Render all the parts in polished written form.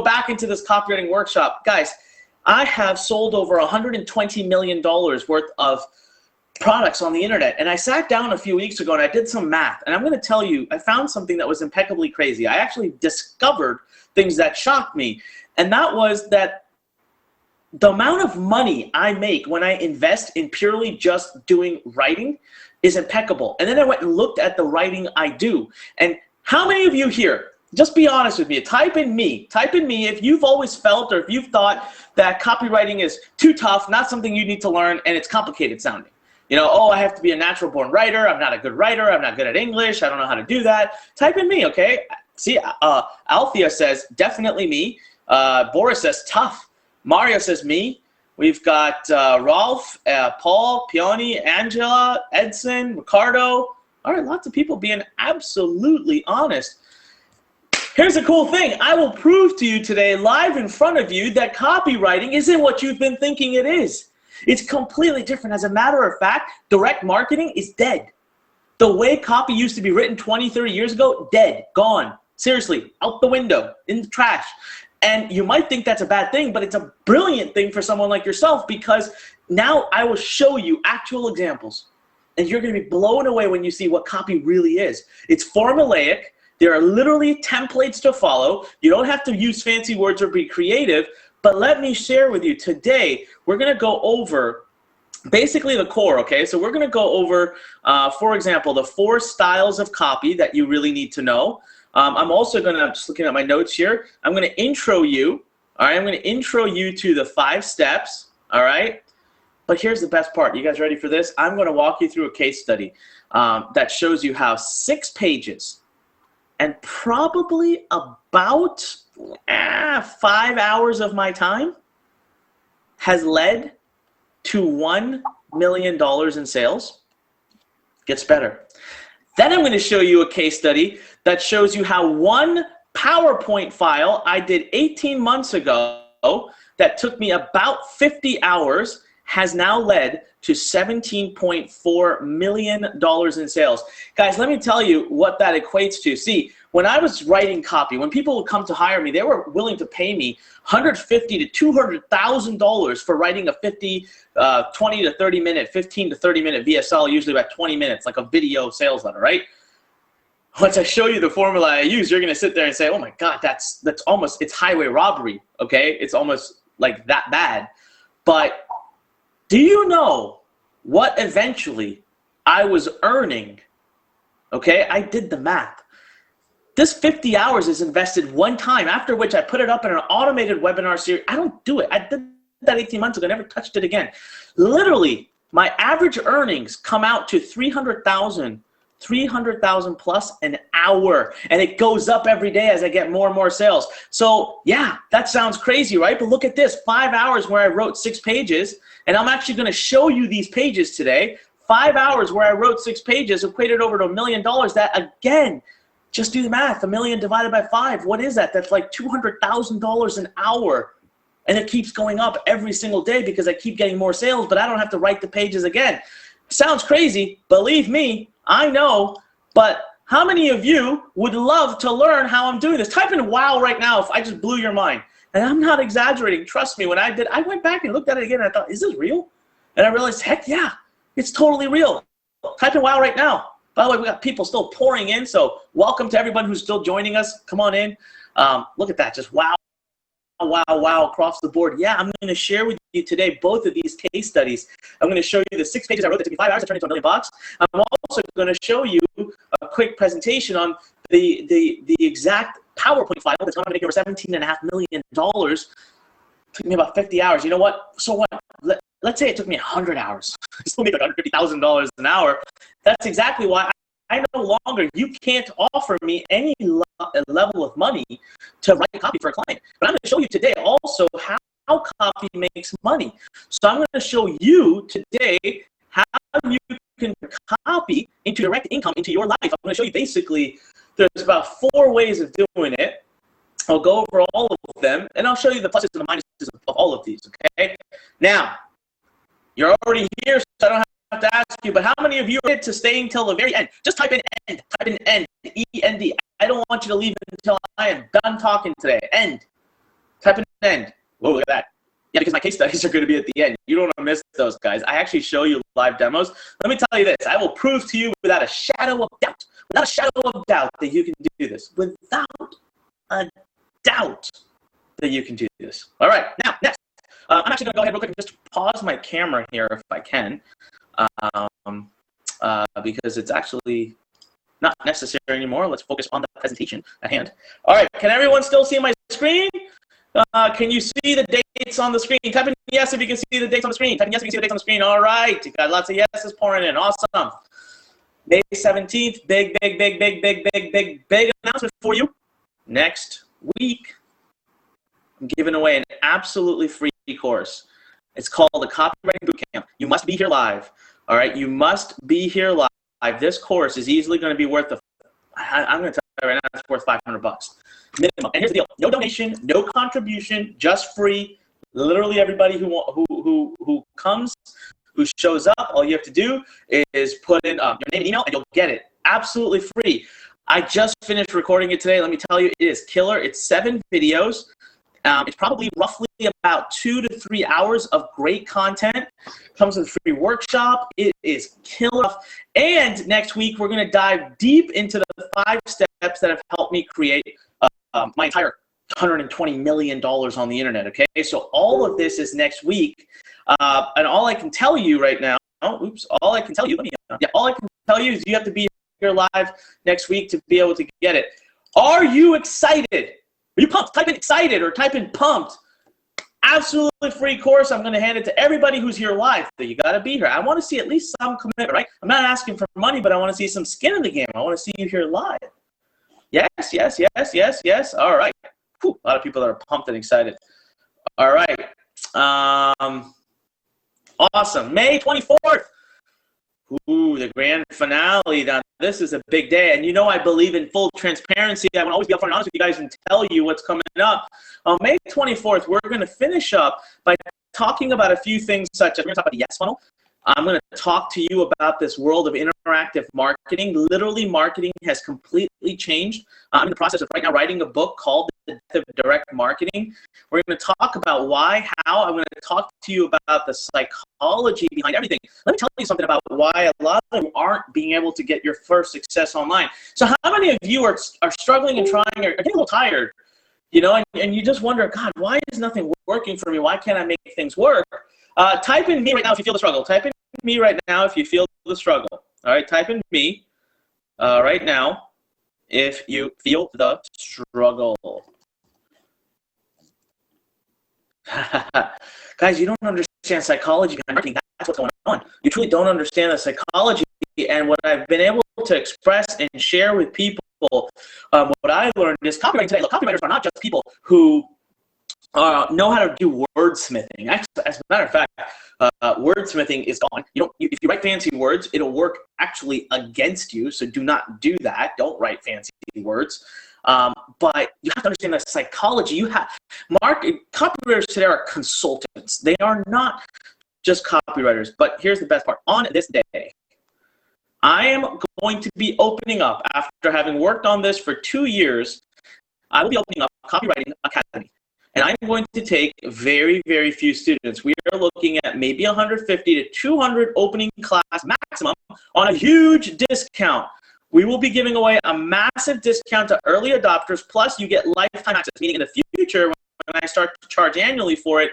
back into this copywriting workshop. Guys, I have sold over $120 million worth of products on the internet. And I sat down a few weeks ago and I did some math. And I'm going to tell you, I found something that was impeccably crazy. I actually discovered things that shocked me. And that was that the amount of money I make when I invest in purely just doing writing is impeccable. And then I went and looked at the writing I do. And how many of you here, just be honest with me, type in me if you've always felt or if you've thought that copywriting is too tough, not something you need to learn, and it's complicated sounding. You know, oh, I have to be a natural born writer. I'm not a good writer. I'm not good at English. I don't know how to do that. Type in me, okay? See, Althea says, definitely me. Boris says, tough. Mario says, me. We've got Rolf, Paul, Peony, Angela, Edson, Ricardo. All right, lots of people being absolutely honest. Here's the cool thing. I will prove to you today, live in front of you, that copywriting isn't what you've been thinking it is. It's completely different. As a matter of fact, direct marketing is dead. The way copy used to be written 20, 30 years ago, dead, gone. Seriously, out the window, in the trash. And you might think that's a bad thing, but it's a brilliant thing for someone like yourself, because now I will show you actual examples. And you're going to be blown away when you see what copy really is. It's formulaic. There are literally templates to follow. You don't have to use fancy words or be creative. But let me share with you today, we're going to go over basically the core, okay? So we're going to go over, for example, the 4 styles of copy that you really need to know. I'm also going to, I'm just looking at my notes here, I'm going to intro you, all right? I'm going to intro you to the 5 steps, all right? But here's the best part. You guys ready for this? I'm going to walk you through a case study that shows you how 6 pages and probably about 5 hours of my time has led to $1 million in sales. Gets better. Then I'm going to show you a case study that shows you how one PowerPoint file I did 18 months ago that took me about 50 hours has now led to $17.4 million in sales. Guys, let me tell you what that equates to. See, when I was writing copy, when people would come to hire me, they were willing to pay me $150,000 to $200,000 for writing a 20 to 30 minute, 15 to 30 minute VSL, usually about 20 minutes, like a video sales letter, right? Once I show you the formula I use, you're going to sit there and say, oh my God, that's almost, it's highway robbery, okay? It's almost like that bad. But do you know what eventually I was earning? Okay, I did the math. This 50 hours is invested one time, after which I put it up in an automated webinar series. I don't do it. I did that 18 months ago, never touched it again. Literally, my average earnings come out to $300,000 plus an hour, and it goes up every day as I get more and more sales. So yeah, that sounds crazy, right? But look at this, 5 hours where I wrote 6 pages, and I'm actually going to show you these pages today. 5 hours where I wrote 6 pages equated over to $1 million. That, again, just do the math. 1 million divided by 5, what is that? That's like $200,000 an hour. And it keeps going up every single day because I keep getting more sales, but I don't have to write the pages again. Sounds crazy. Believe me, I know. But how many of you would love to learn how I'm doing this? Type in wow right now if I just blew your mind. And I'm not exaggerating. Trust me, when I did, I went back and looked at it again and I thought, is this real? And I realized, heck yeah, it's totally real. Type in wow right now. By the way, we got people still pouring in, so welcome to everyone who's still joining us. Come on in. Look at that, just wow, wow, wow across the board. Yeah, I'm going to share with you today both of these case studies. I'm going to show you the 6 pages I wrote that took me 5 hours to turn into $1 million. I'm also going to show you a quick presentation on the exact PowerPoint file that's going to make over $17.5 million. Took me about 50 hours. You know what? So what? Let's say it took me 100 hours. I still make like $150,000 an hour. That's exactly why I no longer, you can't offer me any level of money to write a copy for a client. But I'm going to show you today also how copy makes money. So I'm going to show you today how you can copy into direct income into your life. I'm going to show you basically, there's about 4 ways of doing it. I'll go over all of them, and I'll show you the pluses and the minuses of all of these, okay? Now, you're already here, so I don't have to ask you, but how many of you are to staying till the very end? Just type in end, E-N-D. I don't want you to leave until I am done talking today. End. Type in end. Whoa, look at that. Yeah, because my case studies are going to be at the end. You don't want to miss those, guys. I actually show you live demos. Let me tell you this. I will prove to you without a shadow of doubt, that you can do this. Without a doubt that you can do this. All right, now, next. I'm actually going to go ahead real quick and just pause my camera here if I can, because it's actually not necessary anymore. Let's focus on the presentation at hand. All right, can everyone still see my screen? Can you see the dates on the screen? Type in yes if you can see the dates on the screen. Type in yes if you can see the dates on the screen. All right, you got lots of yeses pouring in. Awesome. May 17th, big announcement for you. Next week, I'm giving away an absolutely free course. It's called the Copywriting Bootcamp. You must be here live. All right, you must be here live. This course is easily going to be worth I'm going to tell you right now, it's worth $500 minimum. And here's the deal: no donation, no contribution, just free. Literally everybody who comes, who shows up, all you have to do is put in your name and email, and you'll get it absolutely free. I just finished recording it today. Let me tell you, it is killer. It's 7 videos. It's probably roughly about 2 to 3 hours of great content. Comes with a free workshop. It is killer. And next week, we're going to dive deep into the 5 steps that have helped me create my entire $120 million on the internet, okay? So all of this is next week. And all I can tell you right now, all I can tell you is you have to be here live next week to be able to get it. Are you excited? Are you pumped? Type in excited or type in pumped. Absolutely free course. I'm going to hand it to everybody who's here live. So you got to be here. I want to see at least some commitment, right? I'm not asking for money, but I want to see some skin in the game. I want to see you here live. Yes. All right. Whew, a lot of people that are pumped and excited. All right. Awesome. May 24th. Ooh, the grand finale. Now, this is a big day. And you know I believe in full transparency. I want to always be upfront and honest with you guys and tell you what's coming up. On May 24th, we're going to finish up by talking about a few things such as, we're going to talk about the yes funnel. I'm going to talk to you about this world of interactive marketing. Literally, marketing has completely changed. I'm in the process of right now writing a book called The Death of Direct Marketing. We're going to talk about why, how. I'm going to talk to you about the psychology behind everything. Let me tell you something about why a lot of you aren't being able to get your first success online. So how many of you are struggling and trying, or getting a little tired, you know, and you just wonder, God, why is nothing working for me? Why can't I make things work? Type in me right now if you feel the struggle. Type in me right now if you feel the struggle. All right, type in me right now if you feel the struggle. Guys, you don't understand psychology behind marketing. That's what's going on. You truly don't understand the psychology. And what I've been able to express and share with people, what I learned is copywriting today. Look, copywriters are not just people who know how to do wordsmithing. Actually, as a matter of fact, wordsmithing is gone. If you write fancy words, it'll work actually against you. So do not do that. Don't write fancy words. But you have to understand the psychology. Copywriters today are consultants. They are not just copywriters. But here's the best part. On this day, I am going to be opening up, after having worked on this for 2 years, I will be opening up Copywriting Academy. And I'm going to take very, very few students. We are looking at maybe 150 to 200 opening class maximum on a huge discount. We will be giving away a massive discount to early adopters, plus you get lifetime access, meaning in the future, when I start to charge annually for it,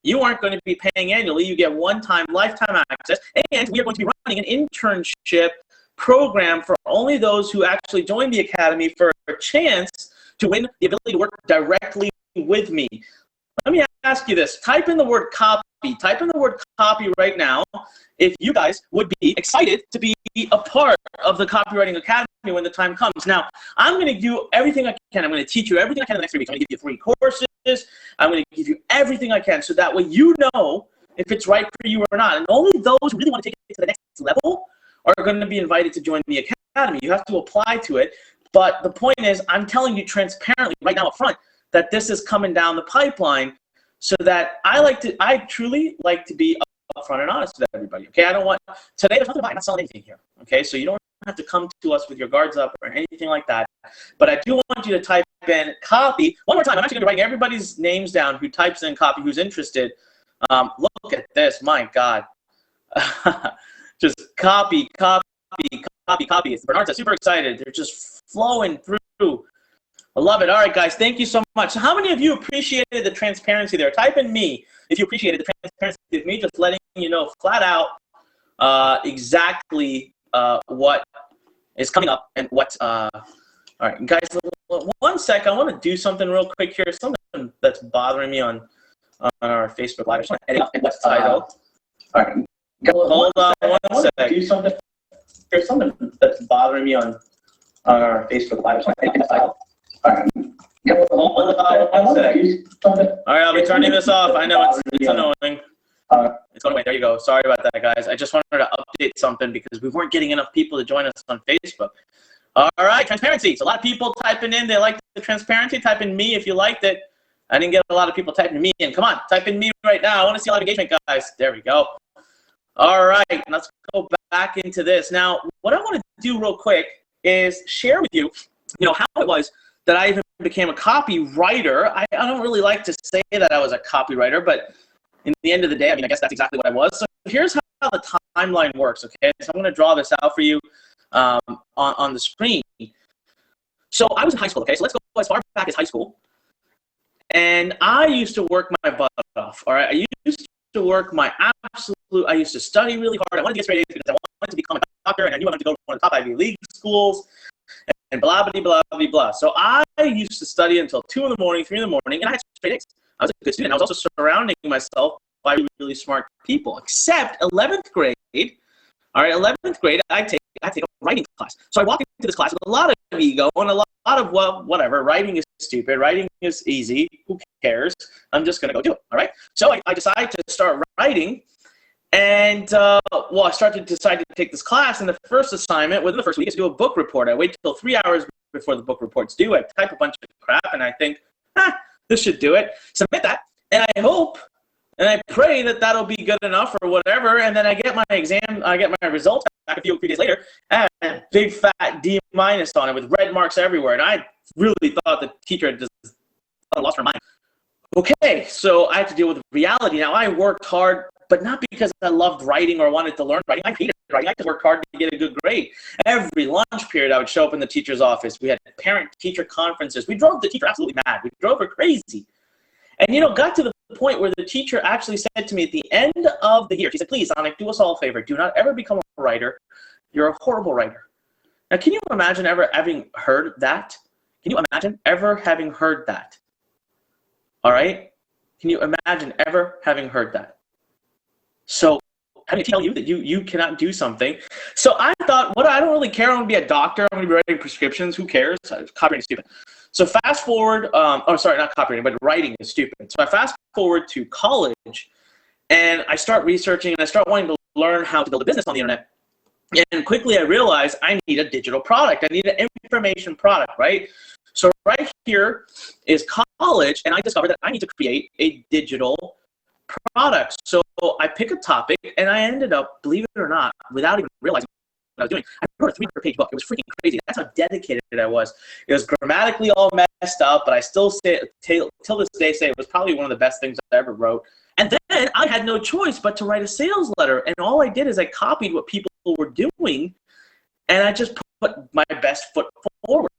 you aren't going to be paying annually. You get one-time lifetime access, and we are going to be running an internship program for only those who actually join the academy for a chance to win the ability to work directly with me. Let me ask you this. Type in the word copy. Type in the word copy right now if you guys would be excited to be a part of the Copywriting Academy when the time comes. Now, I'm going to do everything I can. I'm going to teach you everything I can in the next 3 weeks. I'm going to give you 3 courses. I'm going to give you everything I can so that way you know if it's right for you or not. And only those who really want to take it to the next level are going to be invited to join the academy. You have to apply to it. But the point is, I'm telling you transparently right now up front that this is coming down the pipeline, so that I truly like to be upfront and honest with everybody. Okay, I don't want today. There's nothing about it. I'm not selling anything here. Okay, so you don't have to come to us with your guards up or anything like that. But I do want you to type in copy. One more time, I'm actually going to write everybody's names down who types in copy, who's interested. Look at this, my God. Just copy, copy, copy, copy. Bernard's super excited. They're just flowing through. I love it. All right, guys, thank you so much. So how many of you appreciated the transparency there? Type in me if you appreciated the transparency of me just letting you know flat out exactly what is coming up and what. All right, guys, 1 sec. I want to do something real quick here. Something that's bothering me on our Facebook Live. I just want to edit what's title. All right, hold on 1 sec. Do something. There's something that's bothering me on our Facebook Live. I just want to edit the title. All right. Hold on 1 sec. All right, I'll be turning this off. I know it's annoying. It's going away. There you go. Sorry about that, guys. I just wanted to update something because we weren't getting enough people to join us on Facebook. All right, transparency. So a lot of people typing in. They like the transparency. Type in me if you liked it. I didn't get a lot of people typing me in. Come on, type in me right now. I want to see a lot of engagement, guys. There we go. All right, let's go back into this. Now, what I want to do real quick is share with you, how it was that I even became a copywriter. I don't really like to say that I was a copywriter, but in the end of the day, I guess that's exactly what I was. So here's how the timeline works, okay? So I'm going to draw this out for you on the screen. So I was in high school, okay? So let's go as far back as high school. And I used to work my butt off, all right? I used to work my I used to study really hard. I wanted to get straight A's because I wanted to become a doctor, and I knew I wanted to go to one of the top Ivy League schools, and blah, blah, blah, blah, blah. So I used to study until 2 in the morning, 3 in the morning, and I had straight A's. I was a good student. I was also surrounding myself by really smart people, except 11th grade. All right, 11th grade, I take a writing class. So I walk into this class with a lot of ego and a lot of, well, whatever. Writing is stupid. Writing is easy. Who cares? I'm just going to go do it, all right? So I decide to start writing, and, I decided to take this class, and the first assignment, within the first week, is to do a book report. I wait till 3 hours before the book report's due. I type a bunch of crap, and I think, this should do it. Submit that, and I hope and I pray that that'll be good enough or whatever. And then I get my exam, I get my results back a few days later, and a big fat D- on it with red marks everywhere. And I really thought the teacher had just lost her mind. Okay, so I have to deal with reality. Now, I worked hard, but not because I loved writing or wanted to learn writing. I hated writing. I just worked hard to get a good grade. Every lunch period, I would show up in the teacher's office. We had parent-teacher conferences. We drove the teacher absolutely mad. We drove her crazy. And, got to the point where the teacher actually said to me at the end of the year, she said, please, Sonic, do us all a favor. Do not ever become a writer. You're a horrible writer. Now, can you imagine ever having heard that? Can you imagine ever having heard that? All right? Can you imagine ever having heard that? So, how do you tell you that you cannot do something? So I thought, I don't really care. I'm going to be a doctor. I'm going to be writing prescriptions. Who cares? Copywriting is stupid. So fast forward, not copywriting, but writing is stupid. So I fast forward to college, and I start researching, and I start wanting to learn how to build a business on the internet. And quickly I realized I need a digital product. I need an information product, right? So right here is college, and I discovered that I need to create a digital product. So I pick a topic, and I ended up, believe it or not, without even realizing what I was doing, I wrote a 300-page book. It was freaking crazy. That's how dedicated I was. It was grammatically all messed up, but I still say, till this day, say it was probably one of the best things I ever wrote. And then I had no choice but to write a sales letter. And all I did is I copied what people were doing, and I just put my best foot forward.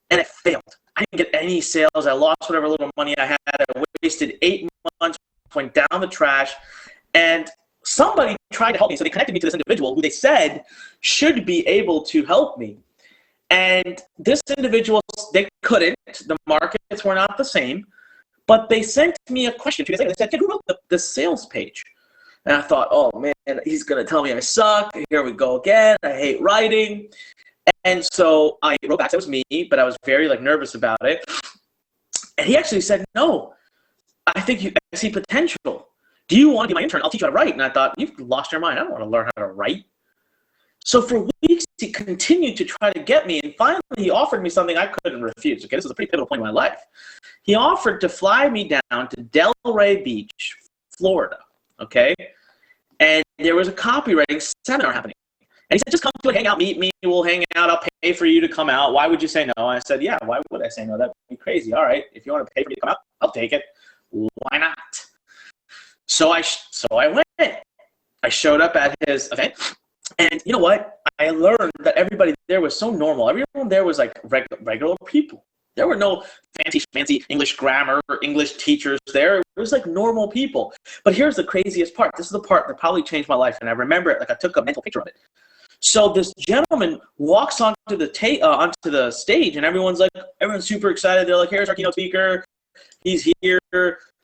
And it failed. I didn't get any sales. I lost whatever little money I had. I wasted 8 months, went down the trash, and somebody tried to help me. So they connected me to this individual who they said should be able to help me. And this individual, they couldn't. The markets were not the same. But they sent me a question 2 days later. They said, who wrote the sales page? And I thought, oh, man, he's going to tell me I suck. Here we go again. I hate writing. And so I wrote back. That was me, but I was very nervous about it. And he actually said, no, I think I see potential. Do you want to be my intern? I'll teach you how to write. And I thought, you've lost your mind. I don't want to learn how to write. So for weeks, he continued to try to get me. And finally, he offered me something I couldn't refuse. Okay, this was a pretty pivotal point in my life. He offered to fly me down to Delray Beach, Florida. Okay? And there was a copywriting seminar happening. And he said, just come to it, hang out, meet me, we'll hang out, I'll pay for you to come out. Why would you say no? And I said, yeah, why would I say no? That'd be crazy. All right, if you want to pay for me to come out, I'll take it. Why not? So I went. I showed up at his event, and you know what? I learned that everybody there was so normal. Everyone there was like regular people. There were no fancy English grammar or English teachers there. It was like normal people. But here's the craziest part. This is the part that probably changed my life, and I remember it like I took a mental picture of it. So this gentleman walks onto the stage, and everyone's super excited. They're like, "Here's our keynote speaker. He's here,"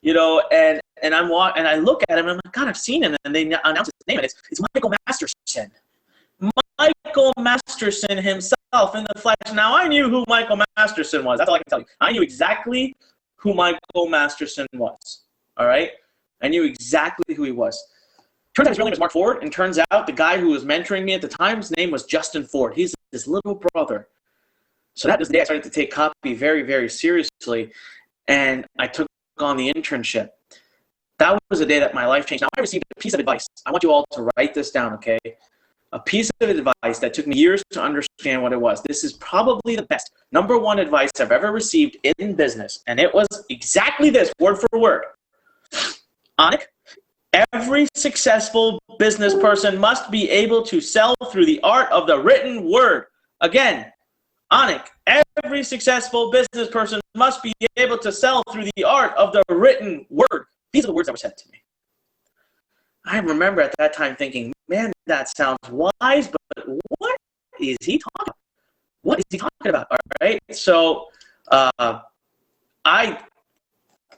you know. And I look at him, and I'm like, "God, I've seen him." And they announce his name, and it's Michael Masterson. Michael Masterson himself in the flesh. Now, I knew who Michael Masterson was. That's all I can tell you. I knew exactly who Michael Masterson was. All right? I knew exactly who he was. Turns out his real name was Mark Ford, and turns out the guy who was mentoring me at the time, his name was Justin Ford. He's his little brother. So that was the day I started to take copy very, very seriously, and I took on the internship. That was the day that my life changed. Now, I received a piece of advice. I want you all to write this down, okay? A piece of advice that took me years to understand what it was. This is probably the best, #1 advice I've ever received in business. And it was exactly this, word for word. Anik, every successful business person must be able to sell through the art of the written word. Again, Anik, every successful business person must be able to sell through the art of the written word. These are the words that were said to me. I remember at that time thinking, man, that sounds wise, but what is he talking about? What is he talking about? All right. So I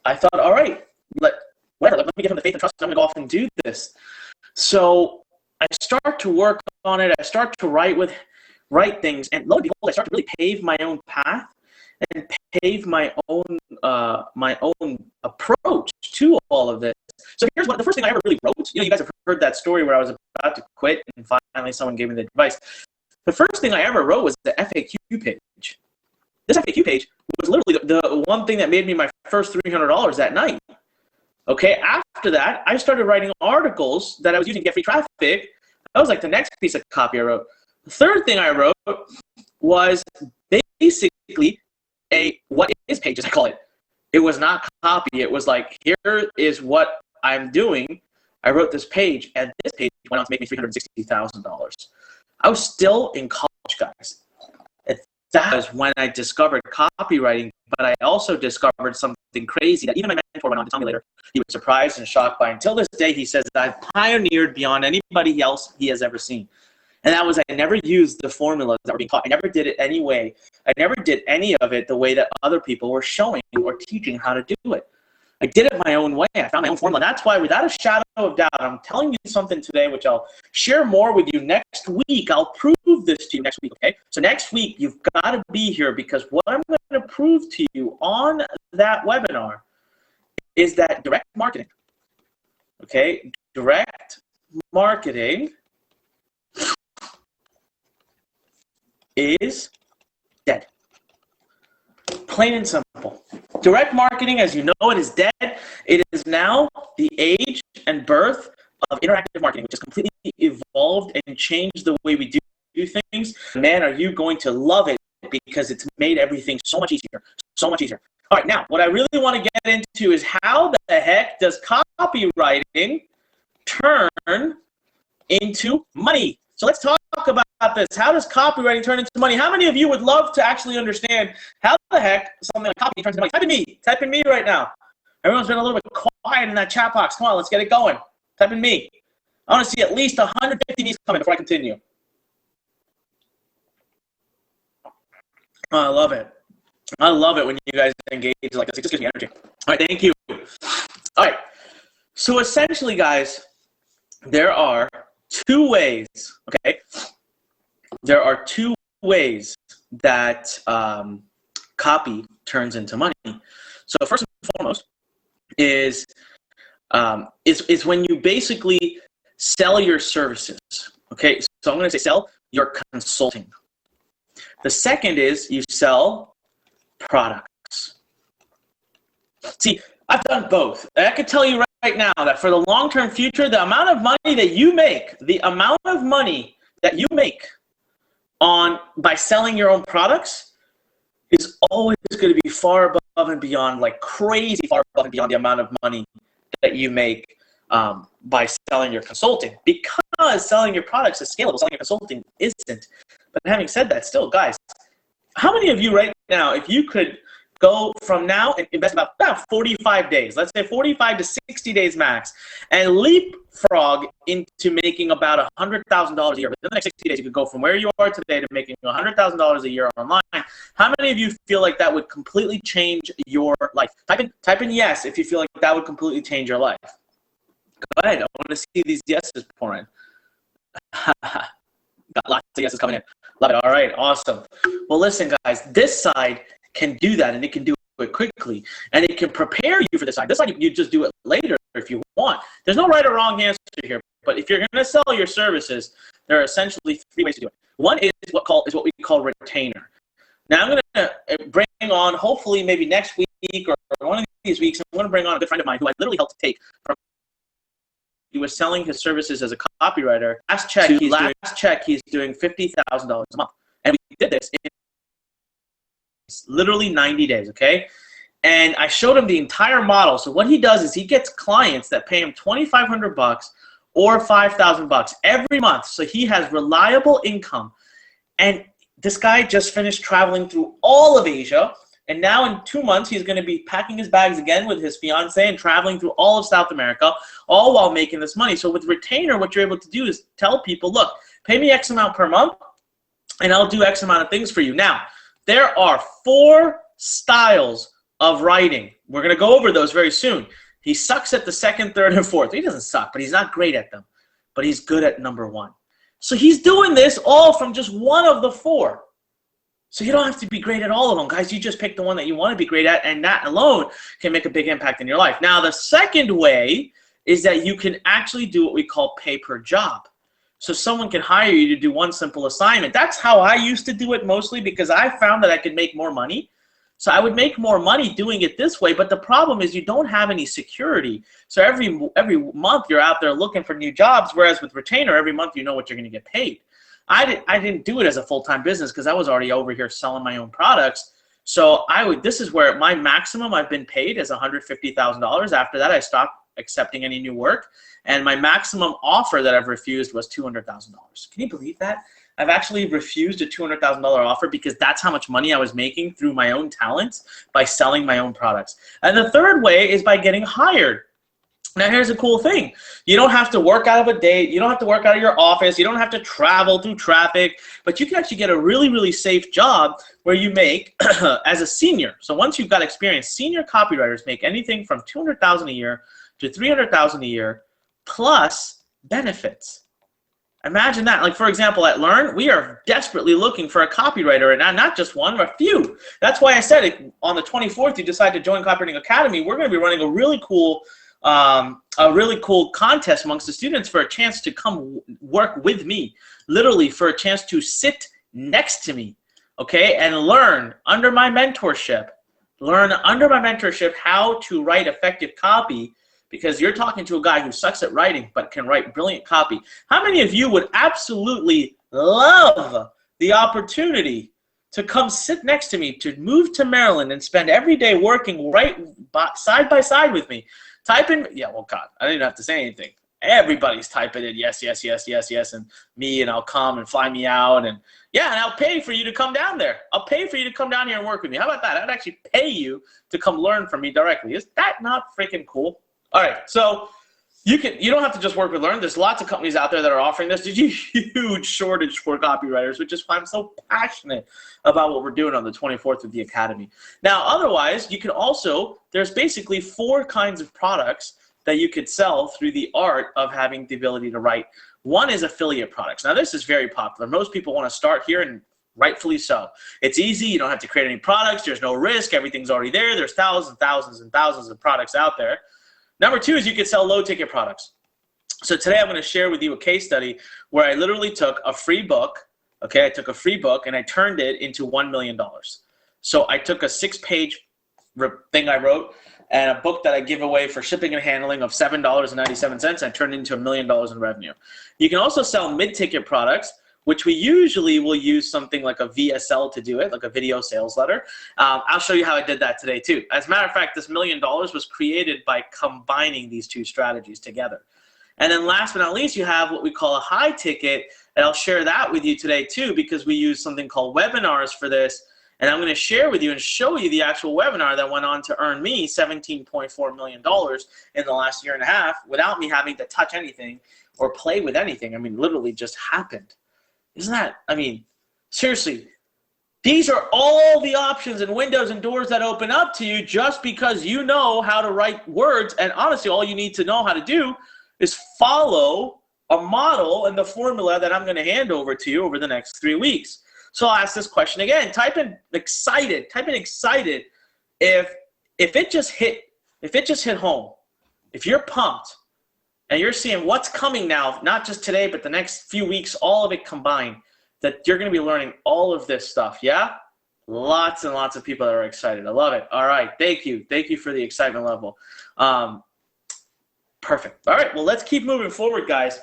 thought, all right, let me give him the faith and trust. I'm going to go off and do this. So I start to work on it. I start to write things. And lo and behold, I start to really pave my own path and pave my own approach to all of this. So here's the first thing I ever really wrote. You know, you guys have heard that story where I was about to quit and finally someone gave me the advice. The first thing I ever wrote was the FAQ page. This FAQ page was literally the one thing that made me my first $300 that night. Okay, after that, I started writing articles that I was using to get free traffic. That was like the next piece of copy I wrote. The third thing I wrote was basically a what is page, as I call it. It was not copy. It was like, here is what I'm doing. I wrote this page, and this page went on to make me $360,000. I was still in college, guys. And that was when I discovered copywriting, but I also discovered something crazy that even my mentor went on to tell me later. He was surprised and shocked by. Until this day, he says that I've pioneered beyond anybody else he has ever seen. And that was, I never used the formulas that were being taught. I never did it anyway. I never did any of it the way that other people were showing or teaching how to do it. I did it my own way. I found my own formula. That's why, without a shadow of doubt, I'm telling you something today, which I'll share more with you next week. I'll prove this to you next week, okay? So next week, you've got to be here, because what I'm going to prove to you on that webinar is that direct marketing, okay? Direct marketing is dead. Plain and simple. Direct marketing, as you know it, is dead. It is now the age and birth of interactive marketing, which has completely evolved and changed the way we do things. Man, are you going to love it, because it's made everything so much easier. So much easier. All right, now, what I really want to get into is how the heck does copywriting turn into money? So let's talk about this. How does copywriting turn into money? How many of you would love to actually understand how the heck something like copy turns into money? Type in me. Type in me right now. Everyone's been a little bit quiet in that chat box. Come on, let's get it going. Type in me. I want to see at least 150 Ds coming before I continue. Oh, I love it. I love it when you guys engage like this. It just gives me energy. All right, thank you. All right. So essentially, guys, there are two ways, okay? There are two ways that copy turns into money. So first and foremost is when you basically sell your services, okay? So I'm going to say sell your consulting. The second is you sell products. See, I've done both. I can tell you right now that for the long-term future, the amount of money that you make, the amount of money that you make by selling your own products is always going to be far above and beyond, like crazy far above and beyond the amount of money that you make by selling your consulting, because selling your products is scalable. Selling your consulting isn't. But having said that, still, guys, how many of you right now, if you could go from now and invest about 45 days, let's say 45 to 60 days max, and leapfrog into making about $100,000 a year. Within the next 60 days, you could go from where you are today to making $100,000 a year online. How many of you feel like that would completely change your life? Type in yes if you feel like that would completely change your life. Go ahead. I want to see these yeses pour in. Got lots of yeses coming in. Love it. All right. Awesome. Well, listen, guys, this side can do that, and it can do it quickly, and it can prepare you for this side. This side, you just do it later if you want. There's no right or wrong answer here, but if you're going to sell your services, there are essentially 3 ways to do it. One is what we call retainer. Now, I'm going to bring on, hopefully maybe next week or one of these weeks, I'm going to bring on a good friend of mine who I literally helped take from. He was selling his services as a copywriter. Last check, he's doing $50,000 a month, and we did this in literally 90 days, okay? And I showed him the entire model. So what he does is he gets clients that pay him $2,500 or $5,000 every month. So he has reliable income. And this guy just finished traveling through all of Asia. And now in 2 months, he's going to be packing his bags again with his fiance and traveling through all of South America, all while making this money. So with retainer, what you're able to do is tell people, look, pay me X amount per month, and I'll do X amount of things for you. Now, there are 4 styles of writing. We're going to go over those very soon. He sucks at the second, third, and fourth. He doesn't suck, but he's not great at them. But he's good at number 1. So he's doing this all from just one of the 4. So you don't have to be great at all of them, guys. You just pick the one that you want to be great at, and that alone can make a big impact in your life. Now, the second way is that you can actually do what we call pay per job. So someone can hire you to do one simple assignment. That's how I used to do it mostly, because I found that I could make more money. So I would make more money doing it this way, but the problem is you don't have any security. So every month you're out there looking for new jobs, whereas with retainer, every month you know what you're going to get paid. I didn't do it as a full-time business because I was already over here selling my own products. So this is where my maximum I've been paid is $150,000. After that, I stopped accepting any new work. And my maximum offer that I've refused was $200,000. Can you believe that? I've actually refused a $200,000 offer because that's how much money I was making through my own talents by selling my own products. And the third way is by getting hired. Now, here's a cool thing. You don't have to work out of a date. You don't have to work out of your office. You don't have to travel through traffic. But you can actually get a really, really safe job where you make as a senior. So once you've got experience, senior copywriters make anything from $200,000 a year to $300,000 a year plus benefits. Imagine that. Like, for example, at Lurn, we are desperately looking for a copywriter, and not just one, but a few. That's why I said on the 24th, you decide to join Copywriting Academy. We're going to be running a really cool contest amongst the students for a chance to come work with me, literally for a chance to sit next to me, okay, and learn under my mentorship how to write effective copy, because you're talking to a guy who sucks at writing but can write brilliant copy. How many of you would absolutely love the opportunity to come sit next to me, to move to Maryland and spend every day working side by side with me? Type in, yeah, well, God, I didn't have to say anything. Everybody's typing in yes, yes, yes, yes, yes, and me, and I'll come and fly me out, and yeah, and I'll pay for you to come down there. I'll pay for you to come down here and work with me. How about that? I'd actually pay you to come learn from me directly. Is that not freaking cool? All right, so you don't have to just work with Lurn. There's lots of companies out there that are offering this. There's a huge shortage for copywriters, which is why I'm so passionate about what we're doing on the 24th with the Academy. Now, otherwise, you can also, there's basically 4 kinds of products that you could sell through the art of having the ability to write. One is affiliate products. Now, this is very popular. Most people want to start here, and rightfully so. It's easy. You don't have to create any products. There's no risk. Everything's already there. There's thousands and thousands and thousands of products out there. Number 2 is you could sell low-ticket products. So today I'm going to share with you a case study where I literally took a free book, okay? I took a free book and I turned it into $1 million. So I took a 6-page thing I wrote and a book that I give away for shipping and handling of $7.97. I turned it into $1 million in revenue. You can also sell mid-ticket products which we usually will use something like a VSL to do it, like a video sales letter. I'll show you how I did that today too. As a matter of fact, this $1 million was created by combining these two strategies together. And then last but not least, you have what we call a high ticket, and I'll share that with you today too, because we use something called webinars for this. And I'm going to share with you and show you the actual webinar that went on to earn me $17.4 million in the last year and a half without me having to touch anything or play with anything. I mean, literally just happened. Isn't that, I mean, seriously, these are all the options and windows and doors that open up to you just because you know how to write words. And honestly, all you need to know how to do is follow a model and the formula that I'm going to hand over to you over the next 3 weeks. So I'll ask this question again. Type in excited. Type in excited. If it just hit home, if you're pumped and you're seeing what's coming now, not just today, but the next few weeks, all of it combined, that you're going to be learning all of this stuff. Yeah? Lots and lots of people that are excited. I love it. All right. Thank you. Thank you for the excitement level. Perfect. All right. Well, let's keep moving forward, guys.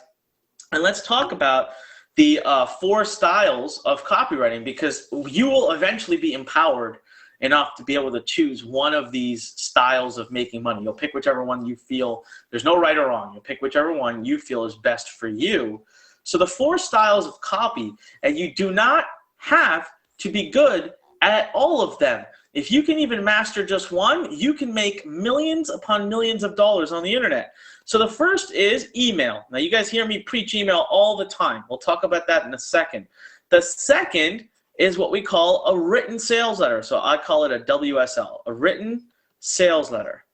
And let's talk about the 4 styles of copywriting, because you will eventually be empowered enough to be able to choose one of these styles of making money. You'll pick whichever one you feel, there's no right or wrong. You'll pick whichever one you feel is best for you. So the 4 styles of copy, and you do not have to be good at all of them. If you can even master just one, you can make millions upon millions of dollars on the internet. So the first is email. Now you guys hear me preach email all the time. We'll talk about that in a second. The second is what we call a written sales letter. So I call it a WSL, a written sales letter.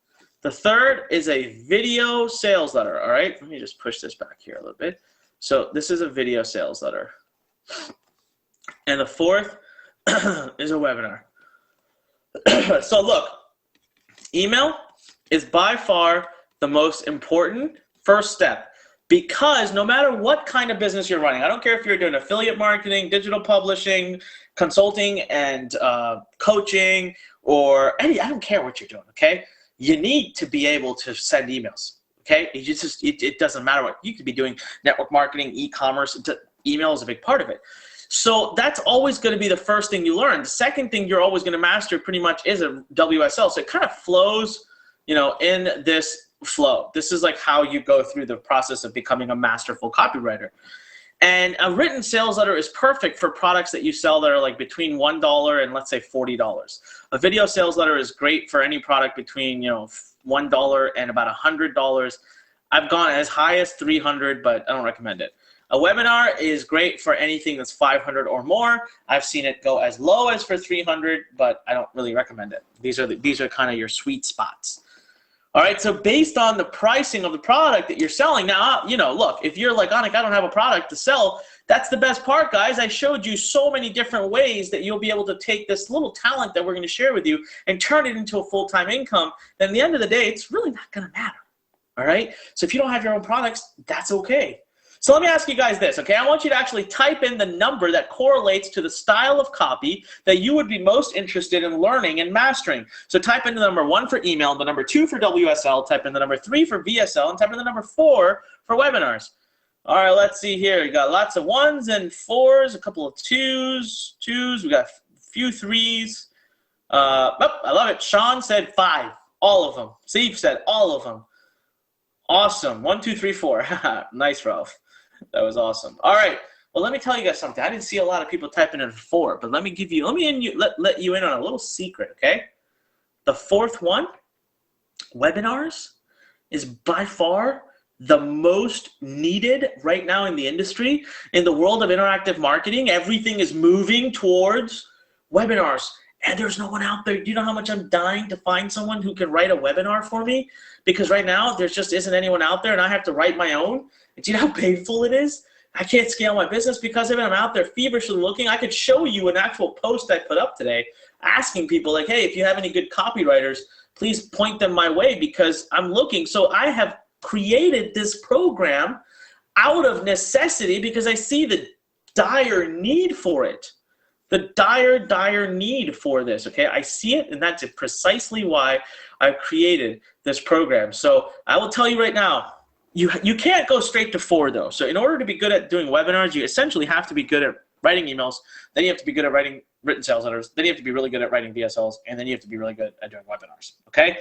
The third is a video sales letter. All right, let me just push this back here a little bit. So this is a video sales letter. And the fourth is a webinar. So look, email is by far the most important first step, because no matter what kind of business you're running, I don't care if you're doing affiliate marketing, digital publishing, consulting, and coaching, or I don't care what you're doing, okay? You need to be able to send emails, okay? It doesn't matter what. You could be doing network marketing, e-commerce. Email is a big part of it. So that's always going to be the first thing you learn. The second thing you're always going to master pretty much is a WSL. So it kind of flows, you know, in this flow. This is like how you go through the process of becoming a masterful copywriter. And a written sales letter is perfect for products that you sell that are like between $1 and let's say $40. A video sales letter is great for any product between, you know, $1 and about $100. I've gone as high as $300, but I don't recommend it. A webinar is great for anything that's $500 or more. I've seen it go as low as for $300, but I don't really recommend it. These are kind of your sweet spots. All right, so based on the pricing of the product that you're selling, now, you know, look, if you're like, Anik, I don't have a product to sell, that's the best part, guys. I showed you so many different ways that you'll be able to take this little talent that we're going to share with you and turn it into a full-time income. Then at the end of the day, it's really not going to matter. All right, so if you don't have your own products, that's okay. So let me ask you guys this, okay? I want you to actually type in the number that correlates to the style of copy that you would be most interested in learning and mastering. So type in the number 1 for email, the number 2 for WSL, type in the number 3 for VSL, and type in the number 4 for webinars. All right, let's see here. We got lots of 1s and 4s, a couple of 2s. We got a few 3s. Oh, I love it. Sean said 5, all of them. Steve said all of them. Awesome. 1, 2, 3, 4. Nice, Ralph. That was awesome. All right. Well, let me tell you guys something. I didn't see a lot of people typing in 4, but let me let you in on a little secret, okay? The 4th one, webinars, is by far the most needed right now in the industry. In the world of interactive marketing, everything is moving towards webinars. And there's no one out there. Do you know how much I'm dying to find someone who can write a webinar for me? Because right now, there just isn't anyone out there, and I have to write my own. And do you know how painful it is? I can't scale my business because of it. I'm out there feverishly looking. I could show you an actual post I put up today asking people, like, hey, if you have any good copywriters, please point them my way because I'm looking. So I have created this program out of necessity because I see the dire need for it. The dire need for this, okay? I see it, and that's precisely why I've created this program. So I will tell you right now, you can't go straight to 4 though. So in order to be good at doing webinars, you essentially have to be good at writing emails. Then you have to be good at writing written sales letters. Then you have to be really good at writing VSLs, and then you have to be really good at doing webinars. Okay.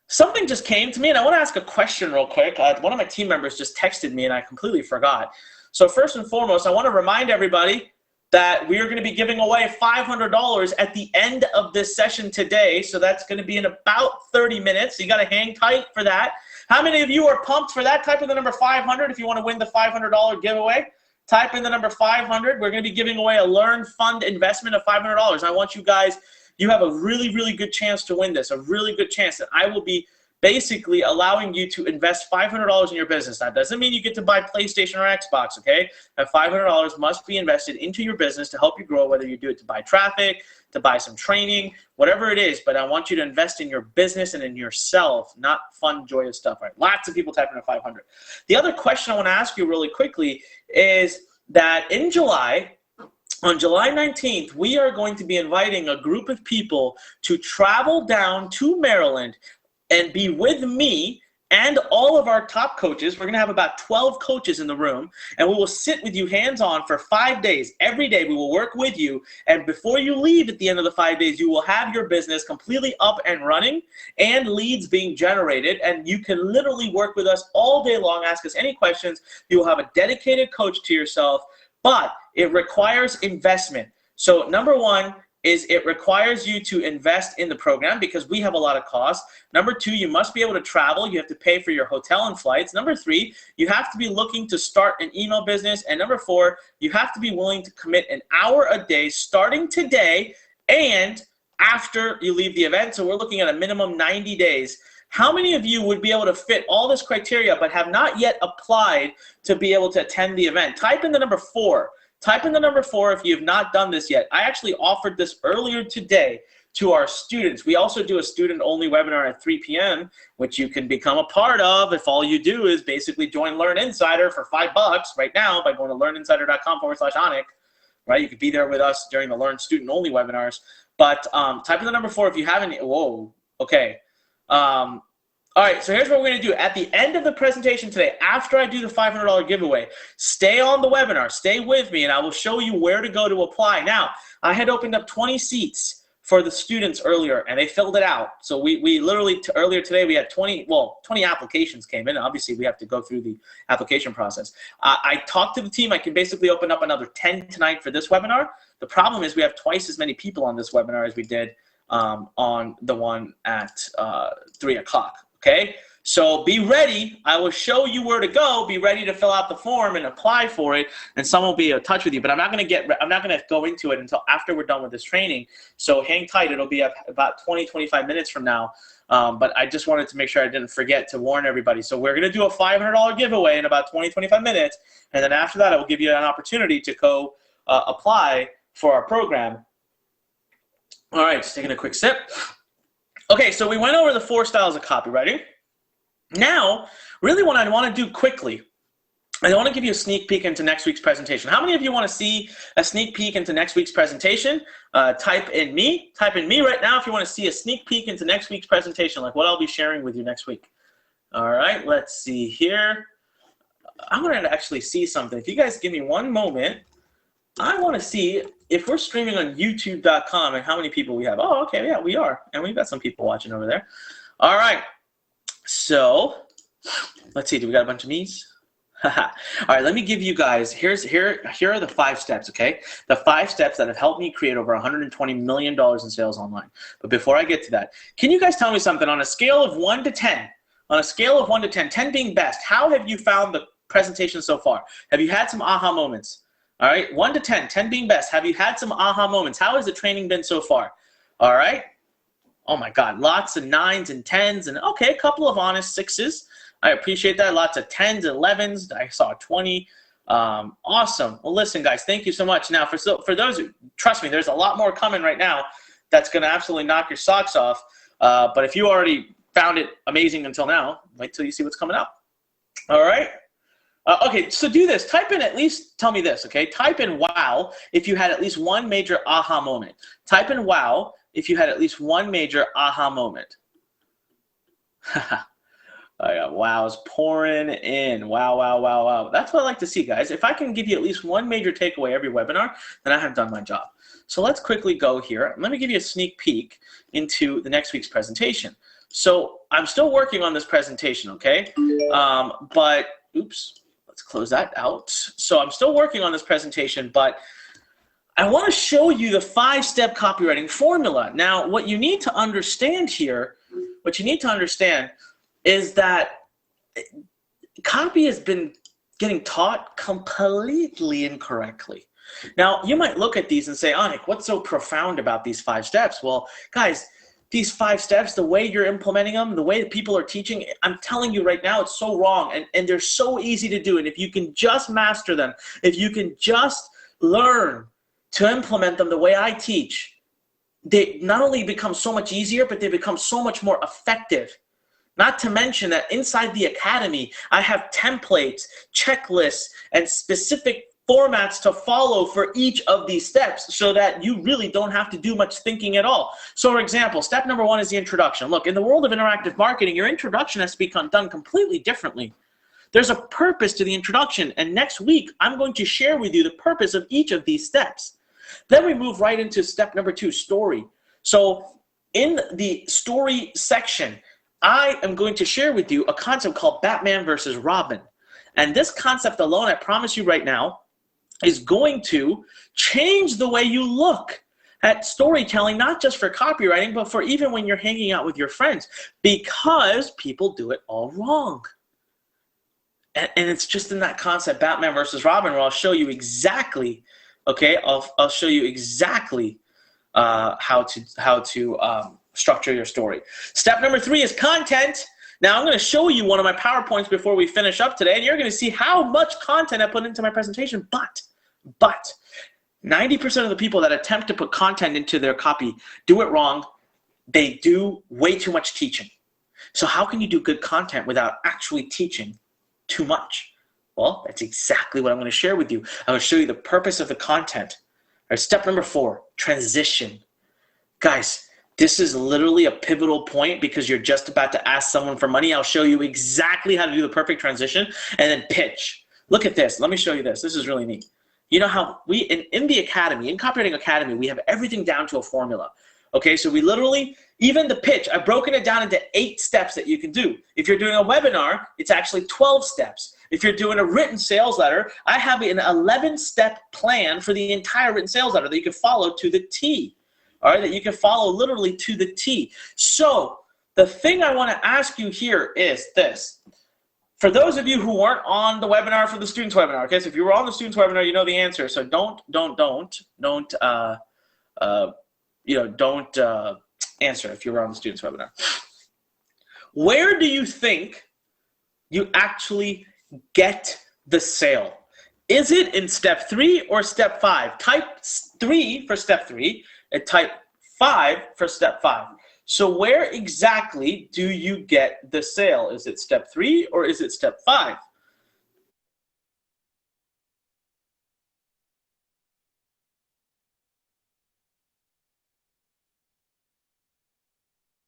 Something just came to me, and I want to ask a question real quick. One of my team members just texted me, and I completely forgot. So first and foremost, I want to remind everybody that we are going to be giving away $500 at the end of this session today. So that's going to be in about 30 minutes. So you got to hang tight for that. How many of you are pumped for that? Type in the number 500 if you want to win the $500 giveaway. Type in the number 500. We're going to be giving away a Lurn fund investment of $500. I want you guys, you have a really, really good chance to win this, a really good chance that I will be basically allowing you to invest $500 in your business. That doesn't mean you get to buy PlayStation or Xbox, okay? That $500 must be invested into your business to help you grow, whether you do it to buy traffic, to buy some training, whatever it is. But I want you to invest in your business and in yourself, not fun, joyous stuff, right? Lots of people typing in 500. The other question I want to ask you really quickly is that in July, on July 19th, we are going to be inviting a group of people to travel down to Maryland and be with me and all of our top coaches. We're going to have about 12 coaches in the room, and we will sit with you hands-on for 5 days. Every day we will work with you, and before you leave at the end of the 5 days, you will have your business completely up and running and leads being generated, and you can literally work with us all day long, ask us any questions. You will have a dedicated coach to yourself, but it requires investment. So number one, is it requires you to invest in the program because we have a lot of costs. Number two, you must be able to travel. You have to pay for your hotel and flights. Number three, you have to be looking to start an email business. And number four, you have to be willing to commit an hour a day starting today and after you leave the event. So we're looking at a minimum 90 days. How many of you would be able to fit all this criteria but have not yet applied to be able to attend the event? Type in the number 4. Type in the number 4 if you have not done this yet. I actually offered this earlier today to our students. We also do a student-only webinar at 3 p.m., which you can become a part of if all you do is basically join Learn Insider for $5 right now by going to learninsider.com/Anik. Right? You could be there with us during the Learn student-only webinars. But type in the number 4 if you haven't. Whoa. Okay. All right, so here's what we're going to do. At the end of the presentation today, after I do the $500 giveaway, stay on the webinar, stay with me, and I will show you where to go to apply. Now, I had opened up 20 seats for the students earlier, and they filled it out. So we literally, earlier today, we had 20 applications came in. Obviously, we have to go through the application process. I talked to the team. I can basically open up another 10 tonight for this webinar. The problem is we have twice as many people on this webinar as we did on the one at 3 o'clock. Okay, so be ready. I will show you where to go. Be ready to fill out the form and apply for it, and someone will be in touch with you. But I'm not going to go into it until after we're done with this training. So hang tight. It'll be about 20-25 minutes from now. But I just wanted to make sure I didn't forget to warn everybody. So we're going to do a $500 giveaway in about 20-25 minutes, and then after that, I will give you an opportunity to go apply for our program. All right, just taking a quick sip. Okay, so we went over the 4 styles of copywriting. Now, really what I want to do quickly, I want to give you a sneak peek into next week's presentation. How many of you want to see a sneak peek into next week's presentation? Type in me right now if you want to see a sneak peek into next week's presentation, like what I'll be sharing with you next week. All right, let's see here. I'm going to actually see something. If you guys give me one moment, I want to see if we're streaming on youtube.com and how many people we have. Oh, okay, yeah, we are. And we've got some people watching over there. All right. So let's see. Do we got a bunch of me's? All right, let me give you guys, here are the 5 steps, okay? The 5 steps that have helped me create over $120 million in sales online. But before I get to that, can you guys tell me something on a scale of 1 to 10? On a scale of 1 to 10, 10 being best, how have you found the presentation so far? Have you had some aha moments? All right, 1 to 10, 10 being best. Have you had some aha moments? How has the training been so far? All right. Oh my God, lots of 9s and 10s and okay, a couple of honest 6s. I appreciate that. Lots of 10s and 11s. I saw 20. Awesome. Well, listen, guys, thank you so much. Now, for those who, trust me, there's a lot more coming right now that's going to absolutely knock your socks off. But if you already found it amazing until now, wait till you see what's coming up. All right. Okay, so do this. Type in at least, tell me this, okay? Type in wow if you had at least one major aha moment. Type in wow if you had at least one major aha moment. I got Wow, it's pouring in. Wow, wow, wow, wow. That's what I like to see, guys. If I can give you at least one major takeaway every webinar, then I have done my job. So let's quickly go here. Let me give you a sneak peek into the next week's presentation. So I'm still working on this presentation, okay? But, oops, let's close that out. So I'm still working on this presentation, but I want to show you the 5-step copywriting formula. Now, what you need to understand here, is that copy has been getting taught completely incorrectly. Now, you might look at these and say, Anik, what's so profound about these 5 steps? Well, guys, these 5 steps, the way you're implementing them, the way that people are teaching, I'm telling you right now, it's so wrong, and they're so easy to do. And if you can just master them, if you can just learn to implement them the way I teach, they not only become so much easier, but they become so much more effective. Not to mention that inside the academy, I have templates, checklists, and specific formats to follow for each of these steps so that you really don't have to do much thinking at all. So for example, step number 1 is the introduction. Look, in the world of interactive marketing, your introduction has to be done completely differently. There's a purpose to the introduction, and next week, I'm going to share with you the purpose of each of these steps. Then we move right into step number 2, story. So in the story section, I am going to share with you a concept called Batman versus Robin. And this concept alone, I promise you right now, is going to change the way you look at storytelling, not just for copywriting, but for even when you're hanging out with your friends, because people do it all wrong. And it's just in that concept, Batman versus Robin, where I'll show you exactly, okay, I'll show you exactly how to structure your story. Step number 3 is content. Now I'm going to show you one of my PowerPoints before we finish up today, and you're going to see how much content I put into my presentation. But 90% of the people that attempt to put content into their copy do it wrong. They do way too much teaching. So how can you do good content without actually teaching too much? Well, that's exactly what I'm going to share with you. I'm going to show you the purpose of the content. All right, step number 4, transition. Guys, this is literally a pivotal point because you're just about to ask someone for money. I'll show you exactly how to do the perfect transition and then pitch. Look at this. Let me show you this. This is really neat. You know how we, in the academy, in Copywriting Academy, we have everything down to a formula. Okay, so we literally, even the pitch, I've broken it down into 8 steps that you can do. If you're doing a webinar, it's actually 12 steps. If you're doing a written sales letter, I have an 11-step plan for the entire written sales letter that you can follow to the T. All right, that you can follow literally to the T. So the thing I want to ask you here is this. For those of you who weren't on the webinar for the students webinar, okay, so if you were on the students webinar, you know the answer. So don't answer if you were on the students webinar. Where do you think you actually get the sale? Is it in step 3 or step 5? Type 3 for step 3 and type 5 for step 5. So where exactly do you get the sale? Is it step 3 or is it step 5?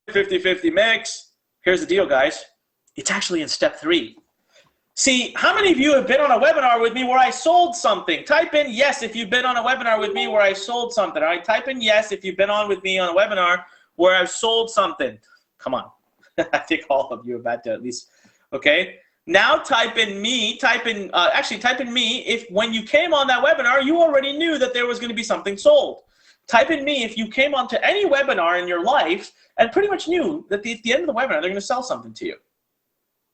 $50-50 mix. Here's the deal, guys. It's actually in step 3. See, how many of you have been on a webinar with me where I sold something? Type in yes if you've been on a webinar with me where I sold something. All right, type in yes if you've been on with me on a webinar where I've sold something. Come on. I think all of you have had to at least, okay? Now type in me, type in me if when you came on that webinar, you already knew that there was going to be something sold. Type in me if you came onto any webinar in your life and pretty much knew that at the end of the webinar, they're going to sell something to you.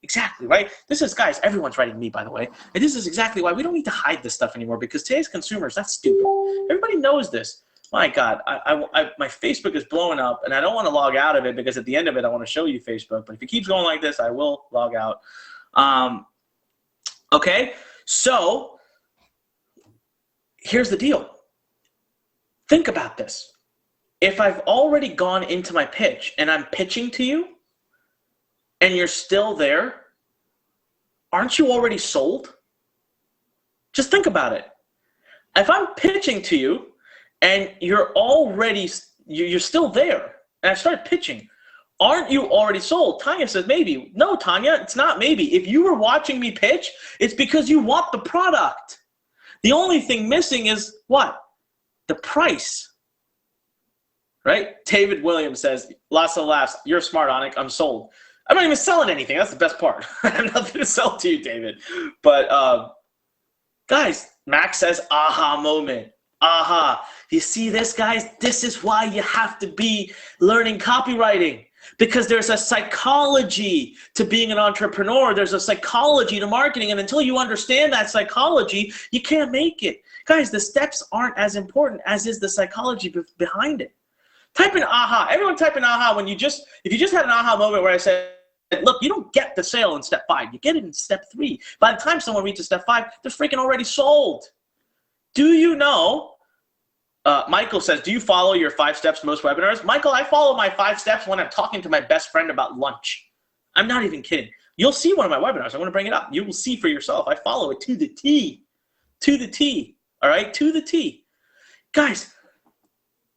Exactly, right? This is, guys, everyone's writing me, by the way. And this is exactly why we don't need to hide this stuff anymore, because today's consumers, that's stupid. Everybody knows this. My God, my Facebook is blowing up, and I don't want to log out of it because at the end of it, I want to show you Facebook. But if it keeps going like this, I will log out. Okay, so here's the deal. Think about this. If I've already gone into my pitch and I'm pitching to you, and you're still there, aren't you already sold? Just think about it. If I'm pitching to you and you're still there, and I start pitching, Aren't you already sold? Tanya says maybe. No, Tanya, it's not maybe. If you were watching me pitch, it's because you want the product. The only thing missing is what? The price. Right? David Williams says, lots of laughs. You're smart, Onik. I'm sold. I'm not even selling anything. That's the best part. I have nothing to sell to you, David. But guys, Max says, aha moment. Aha. You see this, guys? This is why you have to be learning copywriting. Because there's a psychology to being an entrepreneur. There's a psychology to marketing. And until you understand that psychology, you can't make it. Guys, the steps aren't as important as is the psychology behind it. Type in aha. Everyone type in aha if you just had an aha moment where I said, look, you don't get the sale in step 5. You get it in step 3. By the time someone reaches step 5, they're freaking already sold. Do you know? Michael says, do you follow your 5 steps to most webinars? Michael, I follow my 5 steps when I'm talking to my best friend about lunch. I'm not even kidding. You'll see one of my webinars. I'm going to bring it up. You will see for yourself. I follow it to the T. To the T. All right? To the T. Guys,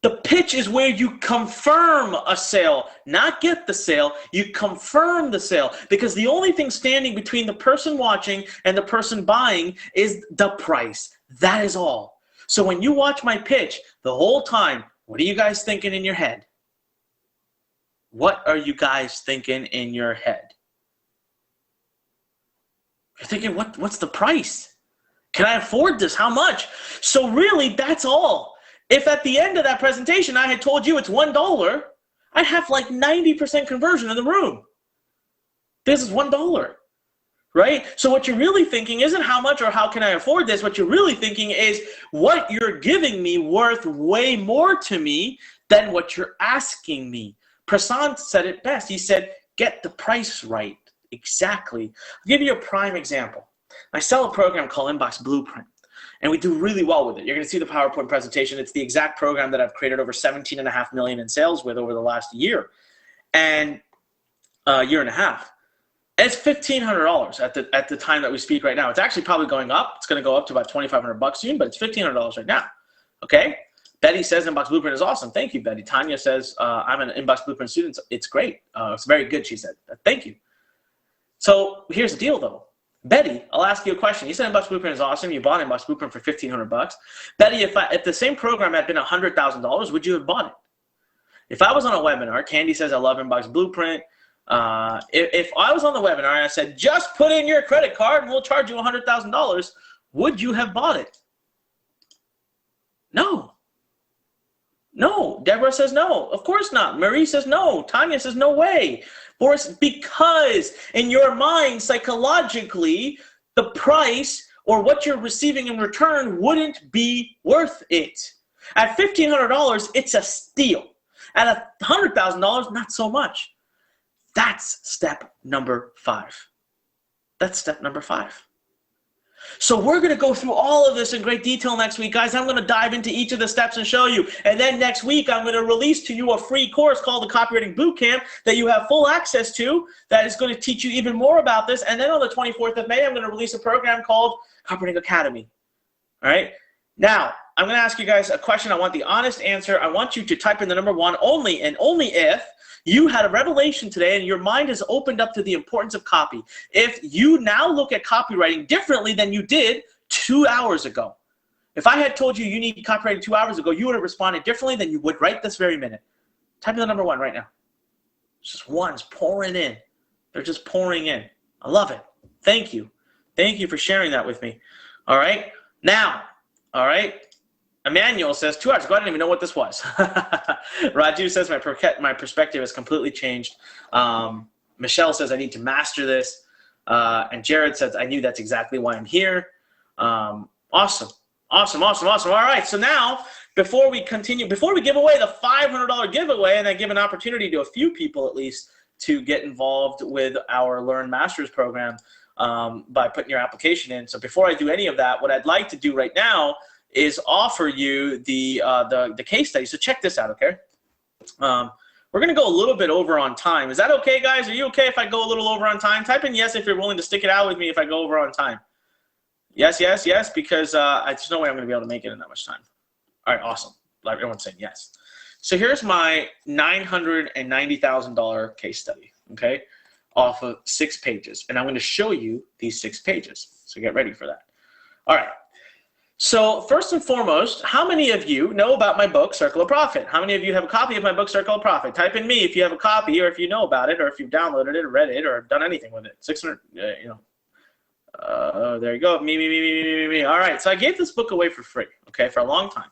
the pitch is where you confirm a sale, not get the sale. You confirm the sale, because the only thing standing between the person watching and the person buying is the price. That is all. So when you watch my pitch the whole time, what are you guys thinking in your head? What are you guys thinking in your head? You're thinking, what's the price? Can I afford this? How much? So really, that's all. If at the end of that presentation I had told you it's $1, I'd have like 90% conversion in the room. This is $1. Right? So what you're really thinking isn't how much or how can I afford this. What you're really thinking is what you're giving me worth way more to me than what you're asking me. Prasant said it best. He said, get the price right. Exactly. I'll give you a prime example. I sell a program called Inbox Blueprint, and we do really well with it. You're going to see the PowerPoint presentation. It's the exact program that I've created over 17.5 million in sales with over the last year and year and a half. It's $1,500 at the time that we speak right now. It's actually probably going up. It's going to go up to about $2,500 soon, but it's $1,500 right now. Okay? Betty says Inbox Blueprint is awesome. Thank you, Betty. Tanya says I'm an Inbox Blueprint student. It's great. It's very good, she said. Thank you. So here's the deal, though. Betty, I'll ask you a question. You said Inbox Blueprint is awesome. You bought Inbox Blueprint for $1,500. Betty, if the same program had been $100,000, would you have bought it? If I was on a webinar, Candy says I love Inbox Blueprint. If I was on the webinar and I said, just put in your credit card and we'll charge you $100,000, would you have bought it? No. No. Deborah says no. Of course not. Marie says no. Tanya says no way. Boris, because in your mind, psychologically, the price or what you're receiving in return wouldn't be worth it. At $1,500, it's a steal. At $100,000, not so much. That's step number 5. That's step number 5. So we're going to go through all of this in great detail next week, guys. I'm going to dive into each of the steps and show you. And then next week, I'm going to release to you a free course called the Copywriting Bootcamp that you have full access to that is going to teach you even more about this. And then on the 24th of May, I'm going to release a program called Copywriting Academy. All right? Now, I'm going to ask you guys a question. I want the honest answer. I want you to type in the number 1 only and only if you had a revelation today and your mind has opened up to the importance of copy. If you now look at copywriting differently than you did 2 hours ago. If I had told you you need copywriting 2 hours ago, you would have responded differently than you would right this very minute. Type in the number 1 right now. It's just ones pouring in. They're just pouring in. I love it. Thank you. Thank you for sharing that with me. All right. Now, all right. Emmanuel says 2 hours ago, I didn't even know what this was. Raju says my perspective has completely changed. Michelle says I need to master this. And Jared says I knew that's exactly why I'm here. Awesome. All right, so now before we continue, before we give away the $500 giveaway and then give an opportunity to a few people at least to get involved with our Learn Masters program by putting your application in. So before I do any of that, what I'd like to do right now is offer you the case study. So check this out, okay? We're going to go a little bit over on time. Is that okay, guys? Are you okay if I go a little over on time? Type in yes if you're willing to stick it out with me if I go over on time. Yes, because there's no way I'm going to be able to make it in that much time. All right, awesome. Everyone's saying yes. So here's my $990,000 case study, okay, off of 6 pages. And I'm going to show you these 6 pages. So get ready for that. All right. So first and foremost, how many of you know about my book, Circle of Profit? How many of you have a copy of my book, Circle of Profit? Type in me if you have a copy, or if you know about it, or if you've downloaded it, or read it, or done anything with it. 600, there you go. Me. All right. So I gave this book away for free, okay, for a long time.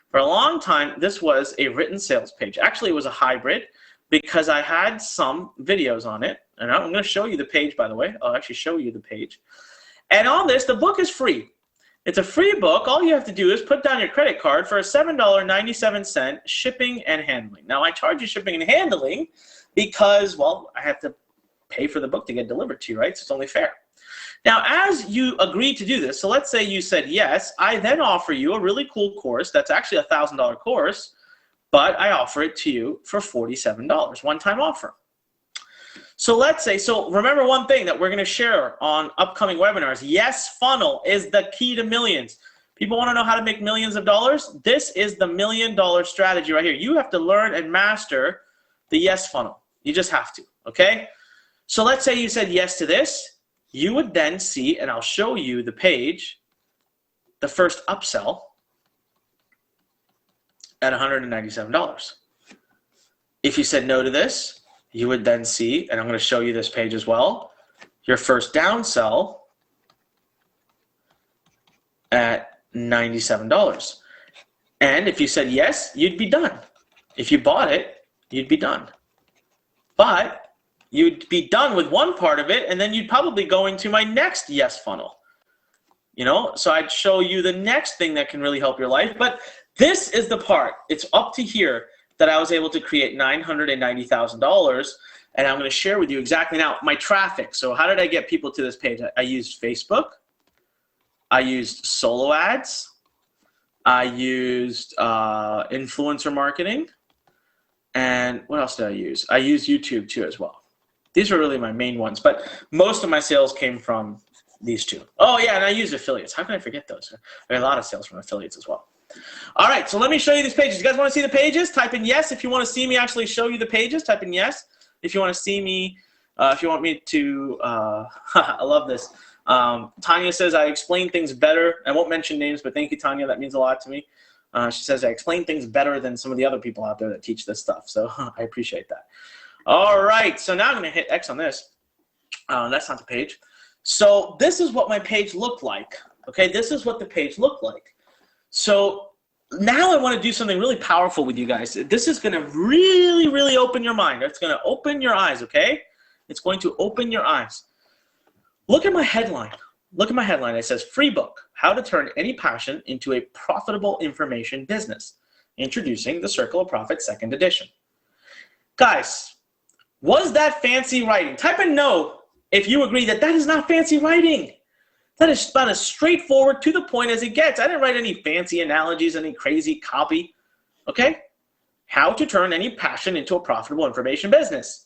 For a long time, this was a written sales page. Actually, it was a hybrid because I had some videos on it. And I'm going to show you the page, by the way. I'll actually show you the page. And on this, the book is free. It's a free book. All you have to do is put down your credit card for a $7.97 shipping and handling. Now, I charge you shipping and handling because, well, I have to pay for the book to get delivered to you, right? So it's only fair. Now, as you agree to do this, so let's say you said yes, I then offer you a really cool course that's actually a $1,000 course, but I offer it to you for $47, one-time offer. So let's say, so remember one thing that we're going to share on upcoming webinars. Yes funnel is the key to millions. People want to know how to make millions of dollars. This is the $1 million strategy right here. You have to learn and master the yes funnel. You just have to, okay? So let's say you said yes to this. You would then see, and I'll show you the page, the first upsell at $197. If you said no to this, you would then see, and I'm going to show you this page as well, your first downsell at $97. And if you said yes, you'd be done. If you bought it, you'd be done. But you'd be done with one part of it, and then you'd probably go into my next yes funnel. You know, so I'd show you the next thing that can really help your life. But this is the part, it's up to here, that I was able to create $990,000, and I'm going to share with you exactly now my traffic. So how did I get people to this page? I used Facebook, I used solo ads, I used influencer marketing, and what else did I use? I used YouTube too as well. These were really my main ones, but most of my sales came from these two. Oh yeah, and I used affiliates. How can I forget those? I got a lot of sales from affiliates as well. All right, so let me show you these pages. You guys want to see the pages? Type in yes. If you want to see me actually show you the pages, type in yes. If you want to see me, if you want me to, I love this. Tanya says, I explain things better. I won't mention names, but thank you, Tanya. That means a lot to me. She says, I explain things better than some of the other people out there that teach this stuff. So I appreciate that. All right, so now I'm going to hit X on this. That's not the page. So this is what my page looked like. Okay, this is what the page looked like. So now I want to do something really powerful with you guys. This is going to really, really open your mind. It's going to open your eyes, okay? It's going to open your eyes. Look at my headline. Look at my headline. It says, free book, how to turn any passion into a profitable information business. Introducing the Circle of Profit 2nd edition. Guys, was that fancy writing? Type in no if you agree that that is not fancy writing. That is about as straightforward to the point as it gets. I didn't write any fancy analogies, any crazy copy. Okay? How to turn any passion into a profitable information business.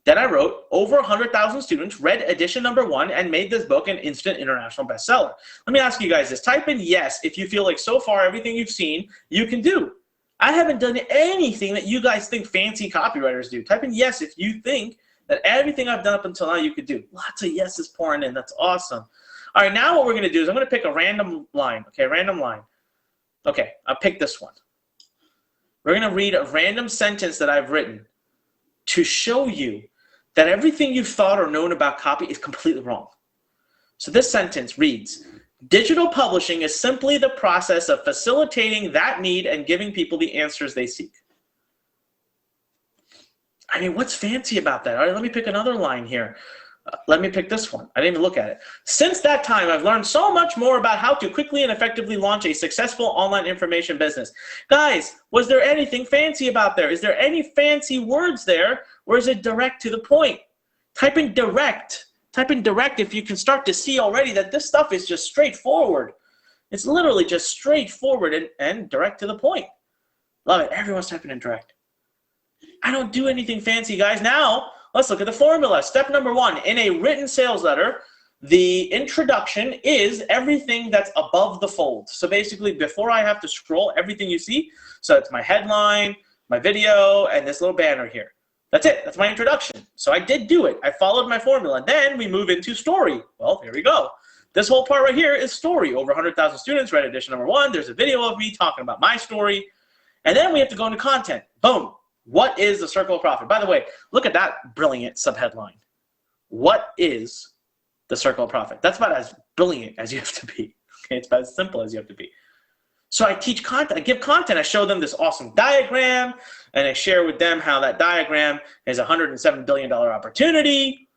Then I wrote, over 100,000 students read edition #1 and made this book an instant international bestseller. Let me ask you guys this. Type in yes if you feel like so far everything you've seen you can do. I haven't done anything that you guys think fancy copywriters do. Type in yes if you think that everything I've done up until now you could do. Lots of yeses pouring in. That's awesome. All right, now what we're going to do is I'm going to pick a random line. Okay, random line. Okay, I'll pick this one. We're going to read a random sentence that I've written to show you that everything you've thought or known about copy is completely wrong. So this sentence reads, digital publishing is simply the process of facilitating that need and giving people the answers they seek. I mean, what's fancy about that? All right, let me pick another line here. Let me pick this one. I didn't even look at it. Since that time, I've learned so much more about how to quickly and effectively launch a successful online information business. Guys, was there anything fancy about there? Is there any fancy words there? Or is it direct to the point? Type in direct. Type in direct if you can start to see already that this stuff is just straightforward. It's literally just straightforward and direct to the point. Love it. Everyone's typing in direct. I don't do anything fancy, guys. Now, let's look at the formula. Step #1, in a written sales letter, The introduction is everything that's above the fold. So basically, before I have to scroll, everything you see, so it's my headline, my video, and this little banner here. That's it. That's my introduction. So I did do it. I followed my formula. And then we move into story. Well, here we go. This whole part right here is story. Over 100,000 students read edition number 1. There's a video of me talking about my story. And then we have to go into content. Boom. What is the circle of profit? By the way, look at that brilliant subheadline. What is the circle of profit? That's about as brilliant as you have to be. Okay, it's about as simple as you have to be. So I teach content, I give content, I show them this awesome diagram, and I share with them how that diagram is a $107 billion opportunity.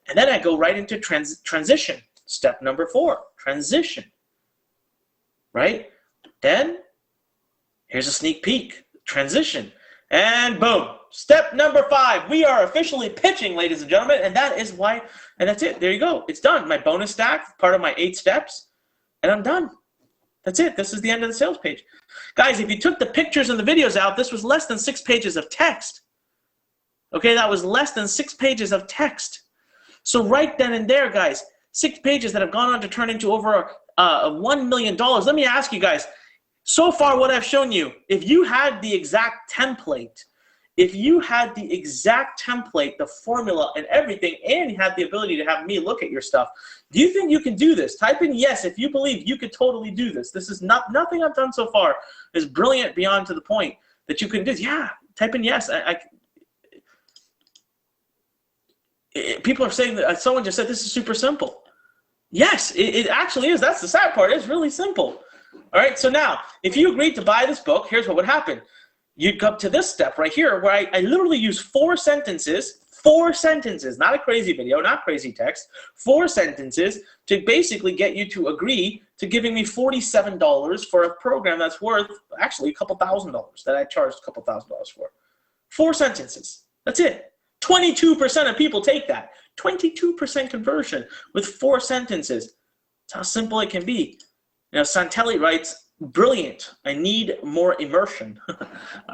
And then I go right into transition. Step number 4, transition. Right? Then, here's a sneak peek, transition. And boom, step number 5, we are officially pitching, ladies and gentlemen, and that is why, and that's it, there you go, it's done. My bonus stack, part of my 8 steps, and I'm done. That's it, this is the end of the sales page. Guys, if you took the pictures and the videos out, this was less than 6 pages of text. Okay, that was less than 6 pages of text. So right then and there, guys, 6 pages that have gone on to turn into over $1 million. Let me ask you guys, so far what I've shown you, if you had the exact template, the formula and everything, and you had the ability to have me look at your stuff, do you think you can do this? Type in yes if you believe you could totally do this. This is nothing I've done so far is brilliant beyond to the point that you can do. Yeah, type in yes. People are saying that someone just said this is super simple. Yes, it actually is. That's the sad part. It's really simple. All right, so now, if you agreed to buy this book, here's what would happen. You'd come to this step right here where I literally use 4 sentences, not a crazy video, not crazy text, 4 sentences to basically get you to agree to giving me $47 for a program that's worth actually a couple $1,000 that I charged a couple $1,000 for. 4 sentences. That's it. 22% of people take that. 22% conversion with 4 sentences. That's how simple it can be. Now, Santelli writes, brilliant. I need more immersion.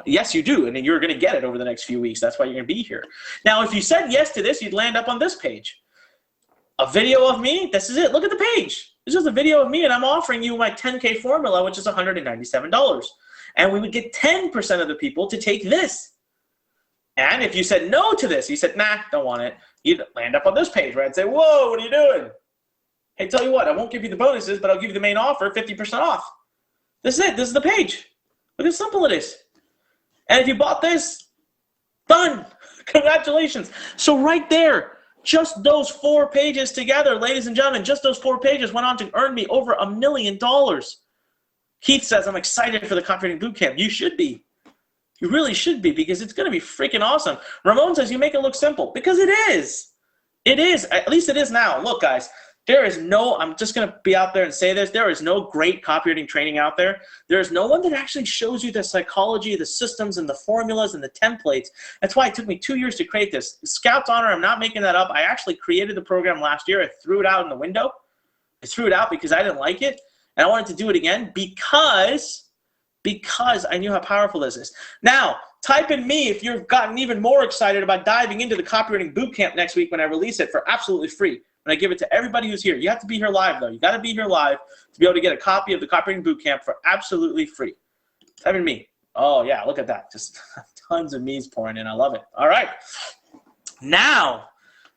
Yes, you do, and you're going to get it over the next few weeks. That's why you're going to be here. Now, if you said yes to this, you'd land up on this page. A video of me, this is it. Look at the page. This is a video of me, and I'm offering you my 10K formula, which is $197. And we would get 10% of the people to take this. And if you said no to this, you said, nah, don't want it, you'd land up on this page where I'd say, whoa, what are you doing? Hey, tell you what, I won't give you the bonuses, but I'll give you the main offer, 50% off. This is it. This is the page. Look how simple it is. And if you bought this, done. Congratulations. So right there, just those 4 pages together, ladies and gentlemen, just those 4 pages went on to earn me over $1 million. Keith says, I'm excited for the copywriting bootcamp. You should be. You really should be, because it's going to be freaking awesome. Ramon says, you make it look simple. Because it is. It is. At least it is now. Look, guys. There is no, I'm just going to be out there and say this, there is no great copywriting training out there. There is no one that actually shows you the psychology, the systems, and the formulas, and the templates. That's why it took me 2 years to create this. Scout's Honor, I'm not making that up. I actually created the program last year. I threw it out in the window. I threw it out because I didn't like it. And I wanted to do it again because I knew how powerful this is. Now, type in me if you've gotten even more excited about diving into the copywriting bootcamp next week when I release it for absolutely free. And I give it to everybody who's here. You have to be here live, though. You got to be here live to be able to get a copy of the Copywriting Bootcamp for absolutely free. Type in me. Oh, yeah, look at that. Just tons of me's pouring in. I love it. All right. Now,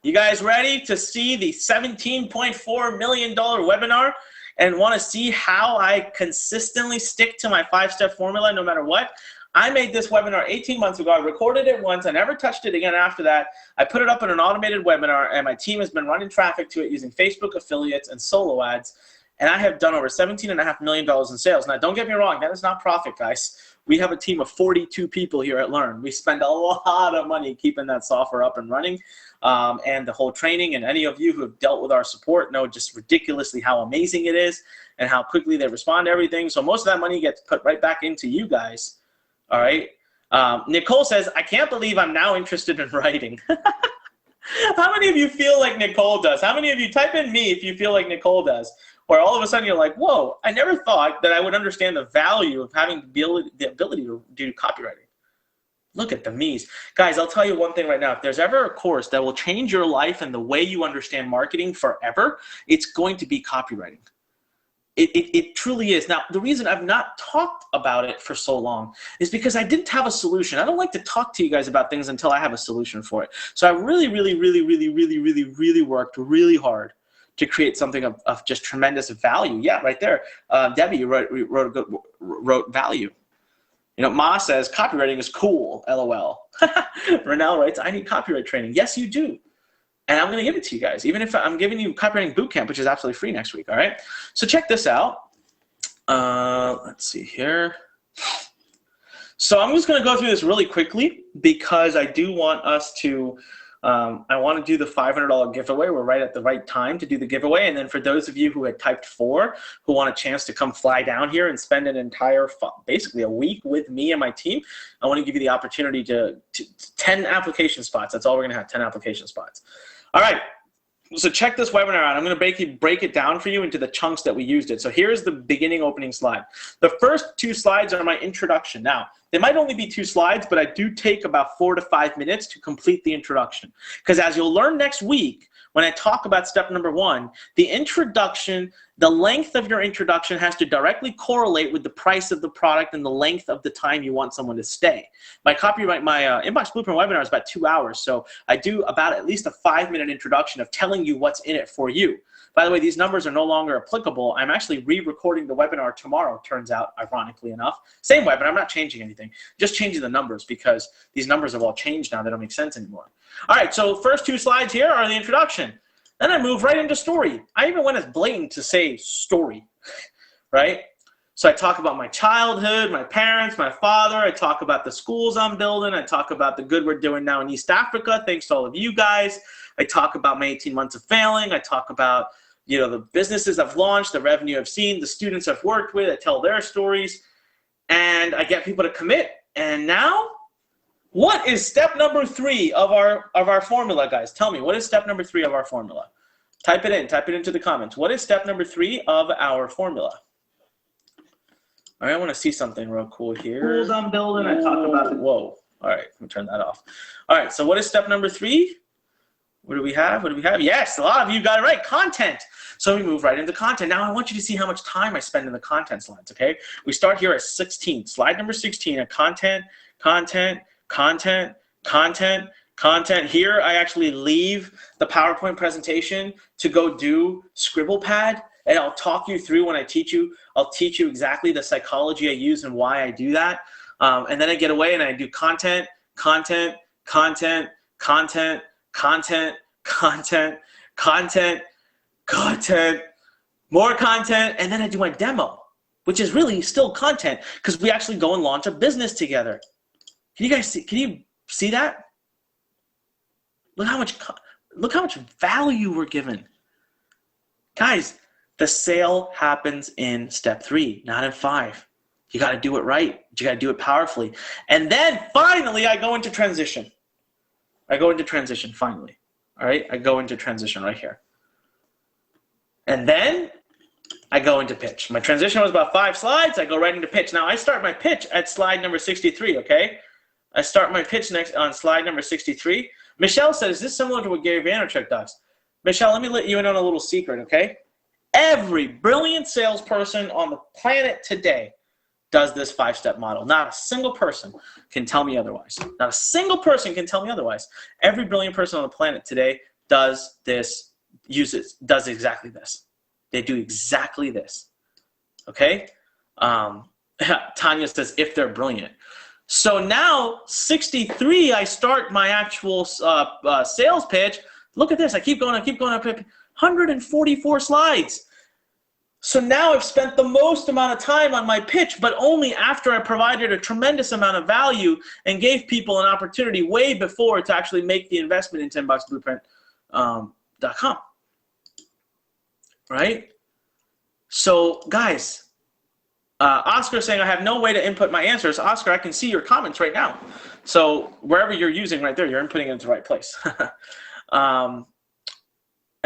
you guys ready to see the $17.4 million webinar and want to see how I consistently stick to my 5-step formula no matter what? I made this webinar 18 months ago. I recorded it once. I never touched it again after that. I put it up in an automated webinar, and my team has been running traffic to it using Facebook affiliates and solo ads, and I have done over $17.5 million in sales. Now, don't get me wrong. That is not profit, guys. We have a team of 42 people here at Lurn. We spend a lot of money keeping that software up and running, and the whole training, and any of you who have dealt with our support know just ridiculously how amazing it is and how quickly they respond to everything. So most of that money gets put right back into you guys. All right. Nicole says, I can't believe I'm now interested in writing. How many of you feel like Nicole does? How many of you type in me if you feel like Nicole does? Where all of a sudden you're like, whoa, I never thought that I would understand the value of having the ability to do copywriting. Look at the me's. Guys, I'll tell you one thing right now. If there's ever a course that will change your life and the way you understand marketing forever, it's going to be copywriting. It truly is. Now, the reason I've not talked about it for so long is because I didn't have a solution. I don't like to talk to you guys about things until I have a solution for it. So I really worked really hard to create something of just tremendous value. Yeah, right there. Debbie wrote value. You know, Ma says copywriting is cool, LOL. Renelle writes, I need copyright training. Yes, you do. And I'm going to give it to you guys, even if I'm giving you copywriting bootcamp, which is absolutely free next week, all right? So check this out. Let's see here. So I'm just going to go through this really quickly because I do want us to, I want to do the $500 giveaway. We're right at the right time to do the giveaway. And then for those of you who had typed 4, who want a chance to come fly down here and spend an entire, basically a week with me and my team, I want to give you the opportunity to 10 application spots. That's all we're going to have, 10 application spots. All right, so check this webinar out. I'm going to break it down for you into the chunks that we used it. So here's the beginning opening slide. The first 2 slides are my introduction. Now, they might only be 2 slides, but I do take about 4 to 5 minutes to complete the introduction. Because as you'll learn next week, when I talk about step number 1, the introduction, the length of your introduction has to directly correlate with the price of the product and the length of the time you want someone to stay. My Inbox Blueprint webinar is about 2 hours, so I do about at least a 5-minute introduction of telling you what's in it for you. By the way, these numbers are no longer applicable. I'm actually re-recording the webinar tomorrow, turns out, ironically enough. Same webinar, I'm not changing anything, just changing the numbers because these numbers have all changed now. They don't make sense anymore. All right, so first 2 slides here are the introduction. Then I move right into story. I even went as blatant to say story, right? So I talk about my childhood, my parents, my father. I talk about the schools I'm building. I talk about the good we're doing now in East Africa, thanks to all of you guys. I talk about my 18 months of failing. I talk about, you know, the businesses I've launched, the revenue I've seen, the students I've worked with. I tell their stories, and I get people to commit. And now, what is step number 3 of our formula, guys? Tell me, what is step number 3 of our formula? Type it in. Type it into the comments. What is step number 3 of our formula? All right, I want to see something real cool here. Tools I'm building. I talk about it. Whoa. All right, let me turn that off. All right, so what is step number 3? What do we have? What do we have? Yes, a lot of you got it right. Content. So we move right into content. Now I want you to see how much time I spend in the content slides, okay? We start here at 16. Slide number 16 at content, content, content, content, content. Here I actually leave the PowerPoint presentation to go do ScribblePad, and I'll talk you through when I teach you. I'll teach you exactly the psychology I use and why I do that. And then I get away and I do content, content, content, content, content, content, content, content, more content, and then I do my demo, which is really still content because we actually go and launch a business together. Can you guys see? Can you see that? Look how much value we're given. Guys, the sale happens in step 3, not in 5. You got to do it right. You got to do it powerfully. And then finally, I go into transition. I go into transition finally. All right, I go into transition right here. And then I go into pitch. My transition was about 5 slides. I go right into pitch. Now I start my pitch at slide number 63, okay? I start my pitch next on slide number 63. Michelle says, is this similar to what Gary Vaynerchuk does? Michelle, let me let you in on a little secret, okay? Every brilliant salesperson on the planet today does this 5-step model. Not a single person can tell me otherwise. Not a single person can tell me otherwise. Every brilliant person on the planet today does this, does exactly this. They do exactly this, okay? Tanya says, if they're brilliant. So now, 63, I start my actual sales pitch. Look at this, I keep going up, 144 slides. So now I've spent the most amount of time on my pitch, but only after I provided a tremendous amount of value and gave people an opportunity way before to actually make the investment into inboxblueprint.com. Right? So guys, Oscar saying I have no way to input my answers. Oscar, I can see your comments right now. So wherever you're using right there, you're inputting it into the right place.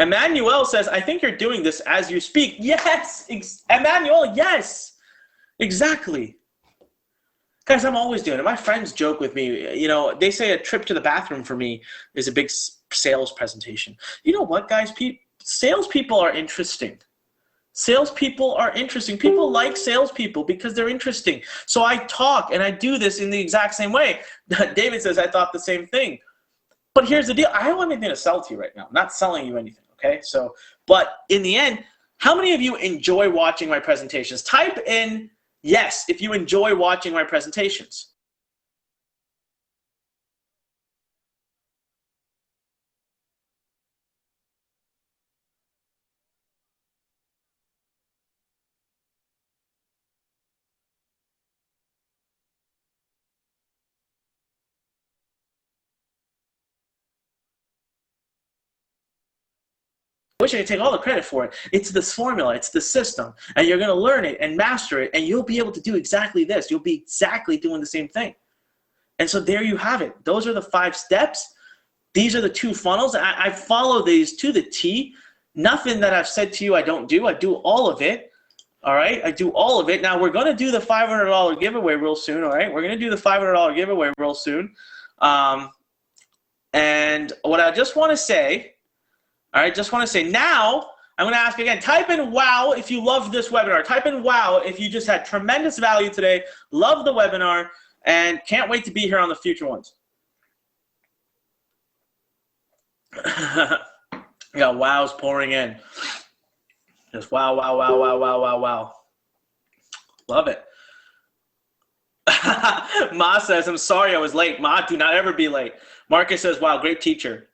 Emmanuel says, I think you're doing this as you speak. Yes, Emmanuel, yes, exactly. Guys, I'm always doing it. My friends joke with me. You know, they say a trip to the bathroom for me is a big sales presentation. You know what, guys? Salespeople are interesting. Salespeople are interesting. People like salespeople because they're interesting. So I talk and I do this in the exact same way. David says I thought the same thing. But here's the deal. I don't have anything to sell to you right now. I'm not selling you anything, okay? So, but in the end, how many of you enjoy watching my presentations? Type in yes if you enjoy watching my presentations. I wish I could take all the credit for it. It's this formula, it's the system, and you're going to learn it and master it, and you'll be able to do exactly this. You'll be exactly doing the same thing. And so there you have it. Those are the 5 steps. These are the 2 funnels. I follow these to the T. Nothing that I've said to you I don't do. I do all of it. All right, I do all of it. Now we're going to do the $500 giveaway real soon. All right, we're going to do the $500 giveaway real soon. And what I just want to say, all right, just want to say now, I'm going to ask again, type in wow if you loved this webinar. Type in wow if you just had tremendous value today, love the webinar, and can't wait to be here on the future ones. Yeah, wow's pouring in. Just wow, wow, wow, wow, wow, wow, wow. Love it. Ma says, I'm sorry I was late. Ma, do not ever be late. Marcus says, wow, great teacher.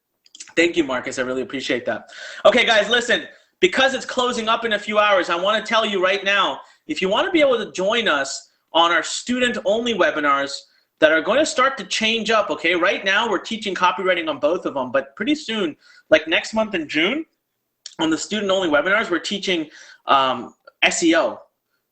Thank you, Marcus. I really appreciate that. Okay, guys, listen. Because it's closing up in a few hours, I want to tell you right now, if you want to be able to join us on our student-only webinars that are going to start to change up, okay? Right now, we're teaching copywriting on both of them, but pretty soon, like next month in June, on the student-only webinars, we're teaching SEO,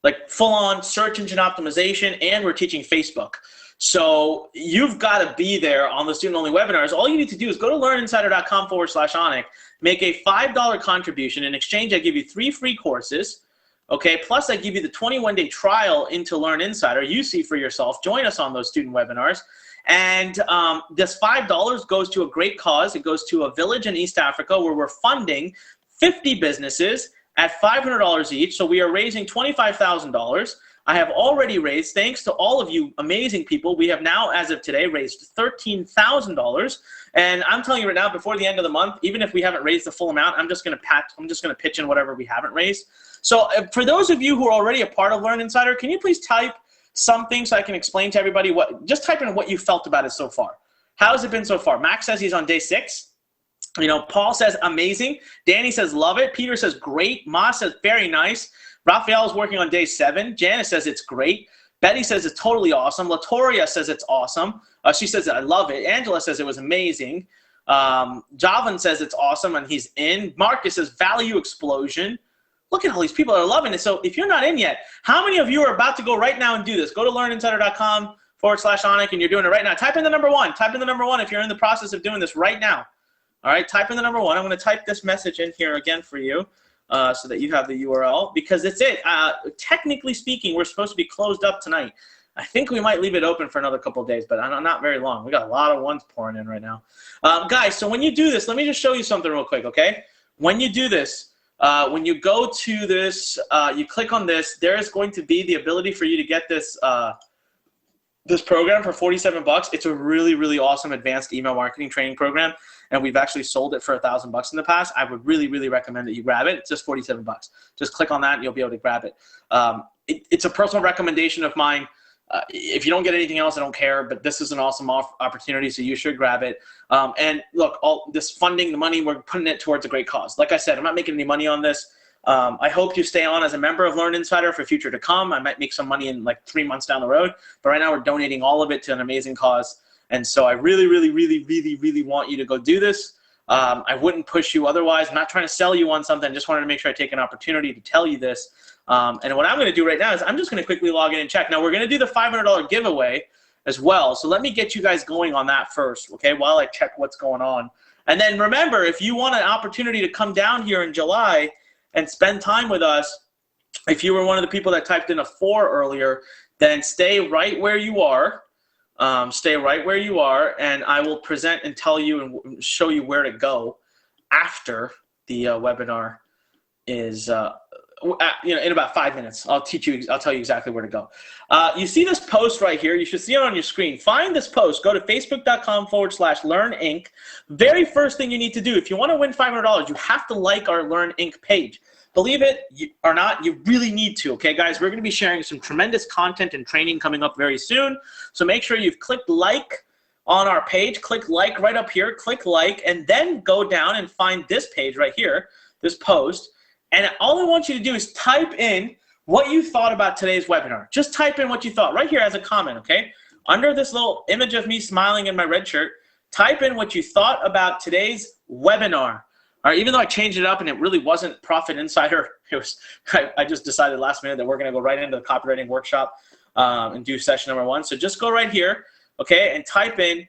like full-on search engine optimization, and we're teaching Facebook. So you've got to be there on the student-only webinars. All you need to do is go to learninsider.com/Onik, make a $5 contribution. In exchange, I give you 3 free courses, okay? Plus, I give you the 21-day trial into Learn Insider. You see for yourself. Join us on those student webinars. And this $5 goes to a great cause. It goes to a village in East Africa where we're funding 50 businesses at $500 each. So we are raising $25,000. I have already raised, thanks to all of you amazing people, we have now, as of today, raised $13,000. And I'm telling you right now, before the end of the month, even if we haven't raised the full amount, I'm just going to pitch in whatever we haven't raised. So for those of you who are already a part of Learn Insider, can you please type something so I can explain to everybody just type in what you felt about it so far. How has it been so far? Max says he's on day 6. You know, Paul says amazing. Danny says love it. Peter says great. Ma says very nice. Raphael is working on day 7. Janice says it's great. Betty says it's totally awesome. Latoria says it's awesome. She says I love it. Angela says it was amazing. Javan says it's awesome and he's in. Marcus says value explosion. Look at all these people that are loving it. So if you're not in yet, how many of you are about to go right now and do this? Go to learninsider.com/Onik and you're doing it right now. Type in the number 1. Type in the number 1 if you're in the process of doing this right now. All right, type in the number 1. I'm going to type this message in here again for you so that you have the URL because it's it. Technically speaking, we're supposed to be closed up tonight. I think we might leave it open for another couple of days, but not very long. We got a lot of ones pouring in right now. Guys, so when you do this, let me just show you something real quick, okay? When you do this, when you go to this, you click on this, there is going to be the ability for you to get this this program for $47. It's a really, really awesome advanced email marketing training program, and we've actually sold it for $1,000 in the past. I would really, really recommend that you grab it. It's just $47. Just click on that, and you'll be able to grab it. It's a personal recommendation of mine. If you don't get anything else, I don't care, but this is an awesome opportunity, so you should grab it. And look, all this funding, the money, we're putting it towards a great cause. Like I said, I'm not making any money on this. I hope you stay on as a member of Learn Insider for future to come. I might make some money in like 3 months down the road, but right now we're donating all of it to an amazing cause. And so I really, really, really, really, really want you to go do this. I wouldn't push you otherwise. I'm not trying to sell you on something. I just wanted to make sure I take an opportunity to tell you this. And what I'm going to do right now is I'm just going to quickly log in and check. Now, we're going to do the $500 giveaway as well. So let me get you guys going on that first, okay, while I check what's going on. And then remember, if you want an opportunity to come down here in July and spend time with us, if you were one of the people that typed in a 4 earlier, then stay right where you are. Stay right where you are, and I will present and tell you and show you where to go after the webinar is, in about 5 minutes. I'll tell you exactly where to go. You see this post right here. You should see it on your screen. Find this post. Go to facebook.com/Lurn Inc. Very first thing you need to do, if you want to win $500, you have to like our Lurn Inc. page. Believe it or not, you really need to, okay, guys? We're going to be sharing some tremendous content and training coming up very soon. So make sure you've clicked like on our page. Click like right up here. Click like, and then go down and find this page right here, this post. And all I want you to do is type in what you thought about today's webinar. Just type in what you thought right here as a comment, okay? Under this little image of me smiling in my red shirt, type in what you thought about today's webinar. All right, even though I changed it up and it really wasn't Profit Insider, I just decided last minute that we're going to go right into the copywriting workshop and do session number 1. So just go right here, okay, and type in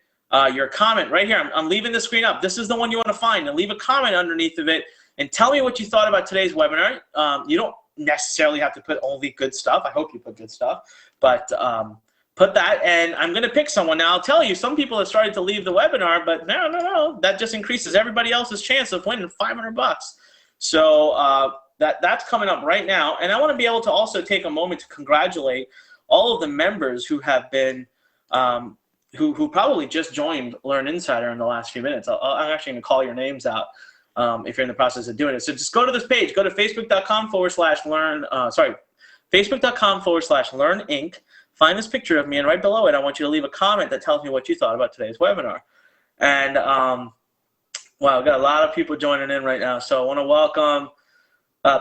your comment right here. I'm leaving the screen up. This is the one you want to find, and leave a comment underneath of it and tell me what you thought about today's webinar. You don't necessarily have to put only good stuff. I hope you put good stuff, but put that, and I'm going to pick someone. Now, I'll tell you, some people have started to leave the webinar, but no. That just increases everybody else's chance of winning $500. So that's coming up right now. And I want to be able to also take a moment to congratulate all of the members who have been, who probably just joined Lurn Insider in the last few minutes. I'm actually going to call your names out if you're in the process of doing it. So just go to this page. Go to facebook.com/Lurn, facebook.com/Lurn Inc. Find this picture of me, and right below it, I want you to leave a comment that tells me what you thought about today's webinar. And, wow, I've got a lot of people joining in right now. So I want to welcome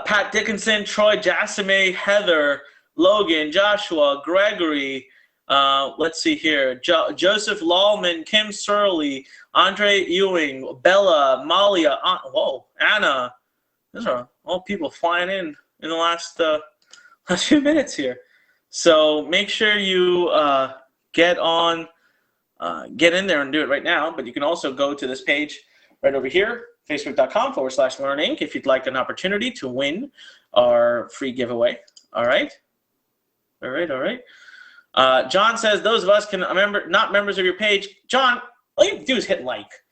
Pat Dickinson, Troy Jasime, Heather, Logan, Joshua, Gregory, let's see here, Joseph Lallman, Kim Surley, Andre Ewing, Bella, Malia, Anna. Those are all people flying in the last few minutes here. So make sure you get in there and do it right now. But you can also go to this page right over here, facebook.com/Lurn Inc. if you'd like an opportunity to win our free giveaway. All right. John says those of us not members of your page. John, all you have to do is hit like.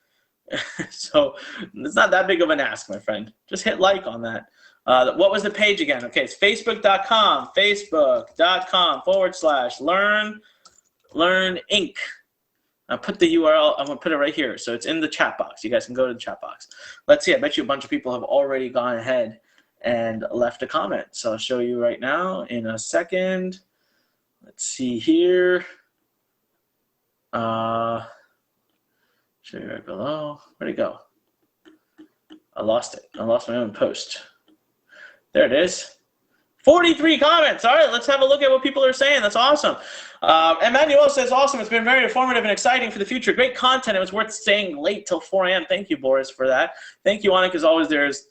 So it's not that big of an ask, my friend. Just hit like on that. What was the page again? Okay, it's facebook.com/Lurn Inc. I'll put the URL, I'm going to put it right here. So it's in the chat box. You guys can go to the chat box. Let's see, I bet you a bunch of people have already gone ahead and left a comment. So I'll show you right now in a second. Let's see here. Show you right below. Where'd it go? I lost it. I lost my own post. There it is. 43 comments. All right, let's have a look at what people are saying. That's awesome. Emmanuel says, awesome. It's been very informative and exciting for the future. Great content. It was worth staying late till 4 a.m. Thank you, Boris, for that. Thank you, Anik, as always.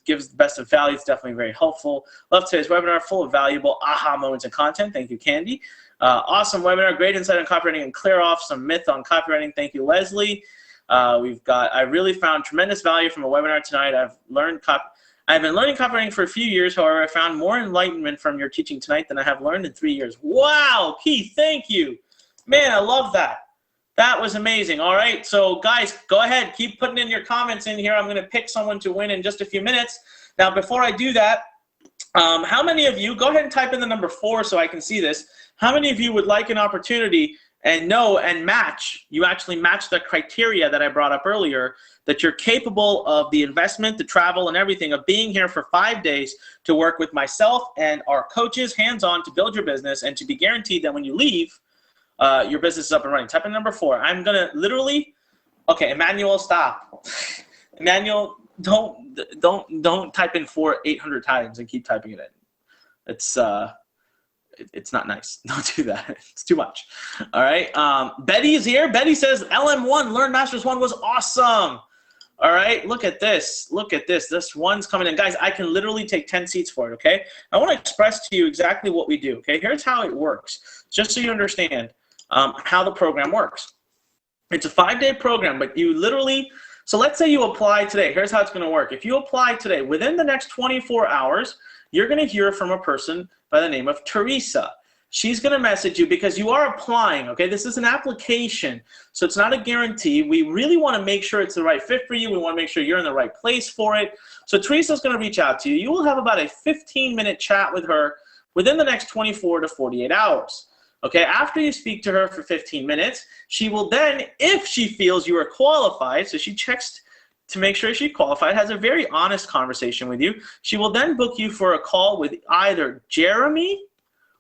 Gives the best of value. It's definitely very helpful. Love today's webinar, full of valuable aha moments and content. Thank you, Candy. Awesome webinar. Great insight on copywriting and clear off some myth on copywriting. Thank you, Leslie. I really found tremendous value from a webinar tonight. I've been learning copywriting for a few years. However, I found more enlightenment from your teaching tonight than I have learned in 3 years. Wow, Keith, thank you. Man, I love that. That was amazing. All right, so guys, go ahead. Keep putting in your comments in here. I'm going to pick someone to win in just a few minutes. Now, before I do that, how many of you, go ahead and type in the number 4 so I can see this. How many of you would like an opportunity and match, you actually match the criteria that I brought up earlier, that you're capable of the investment, the travel, and everything, of being here for 5 days to work with myself and our coaches hands-on to build your business and to be guaranteed that when you leave, your business is up and running. Type in number 4. I'm going to literally, okay, Emmanuel, stop. Emmanuel, don't type in 4 800 times and keep typing it in. It's not nice. Don't do that. It's too much. All right. Betty is here. Betty says LM1, Learn Masters 1 was awesome. All right. Look at this. Look at this. This one's coming in. Guys, I can literally take 10 seats for it, okay? I want to express to you exactly what we do, okay? Here's how it works, just so you understand how the program works. It's a 5-day program, but you literally, so let's say you apply today. Here's how it's going to work. If you apply today, within the next 24 hours, you're going to hear from a person by the name of Teresa. she's going to message you because you are applying, okay? This is an application, so it's not a guarantee. We really want to make sure it's the right fit for you. We want to make sure you're in the right place for it. So Teresa's going to reach out to you. You will have about a 15-minute chat with her within the next 24 to 48 hours. Okay, after you speak to her for 15 minutes, she will then, if she feels you are qualified, so she checks to make sure she's qualified, has a very honest conversation with you, she will then book you for a call with either Jeremy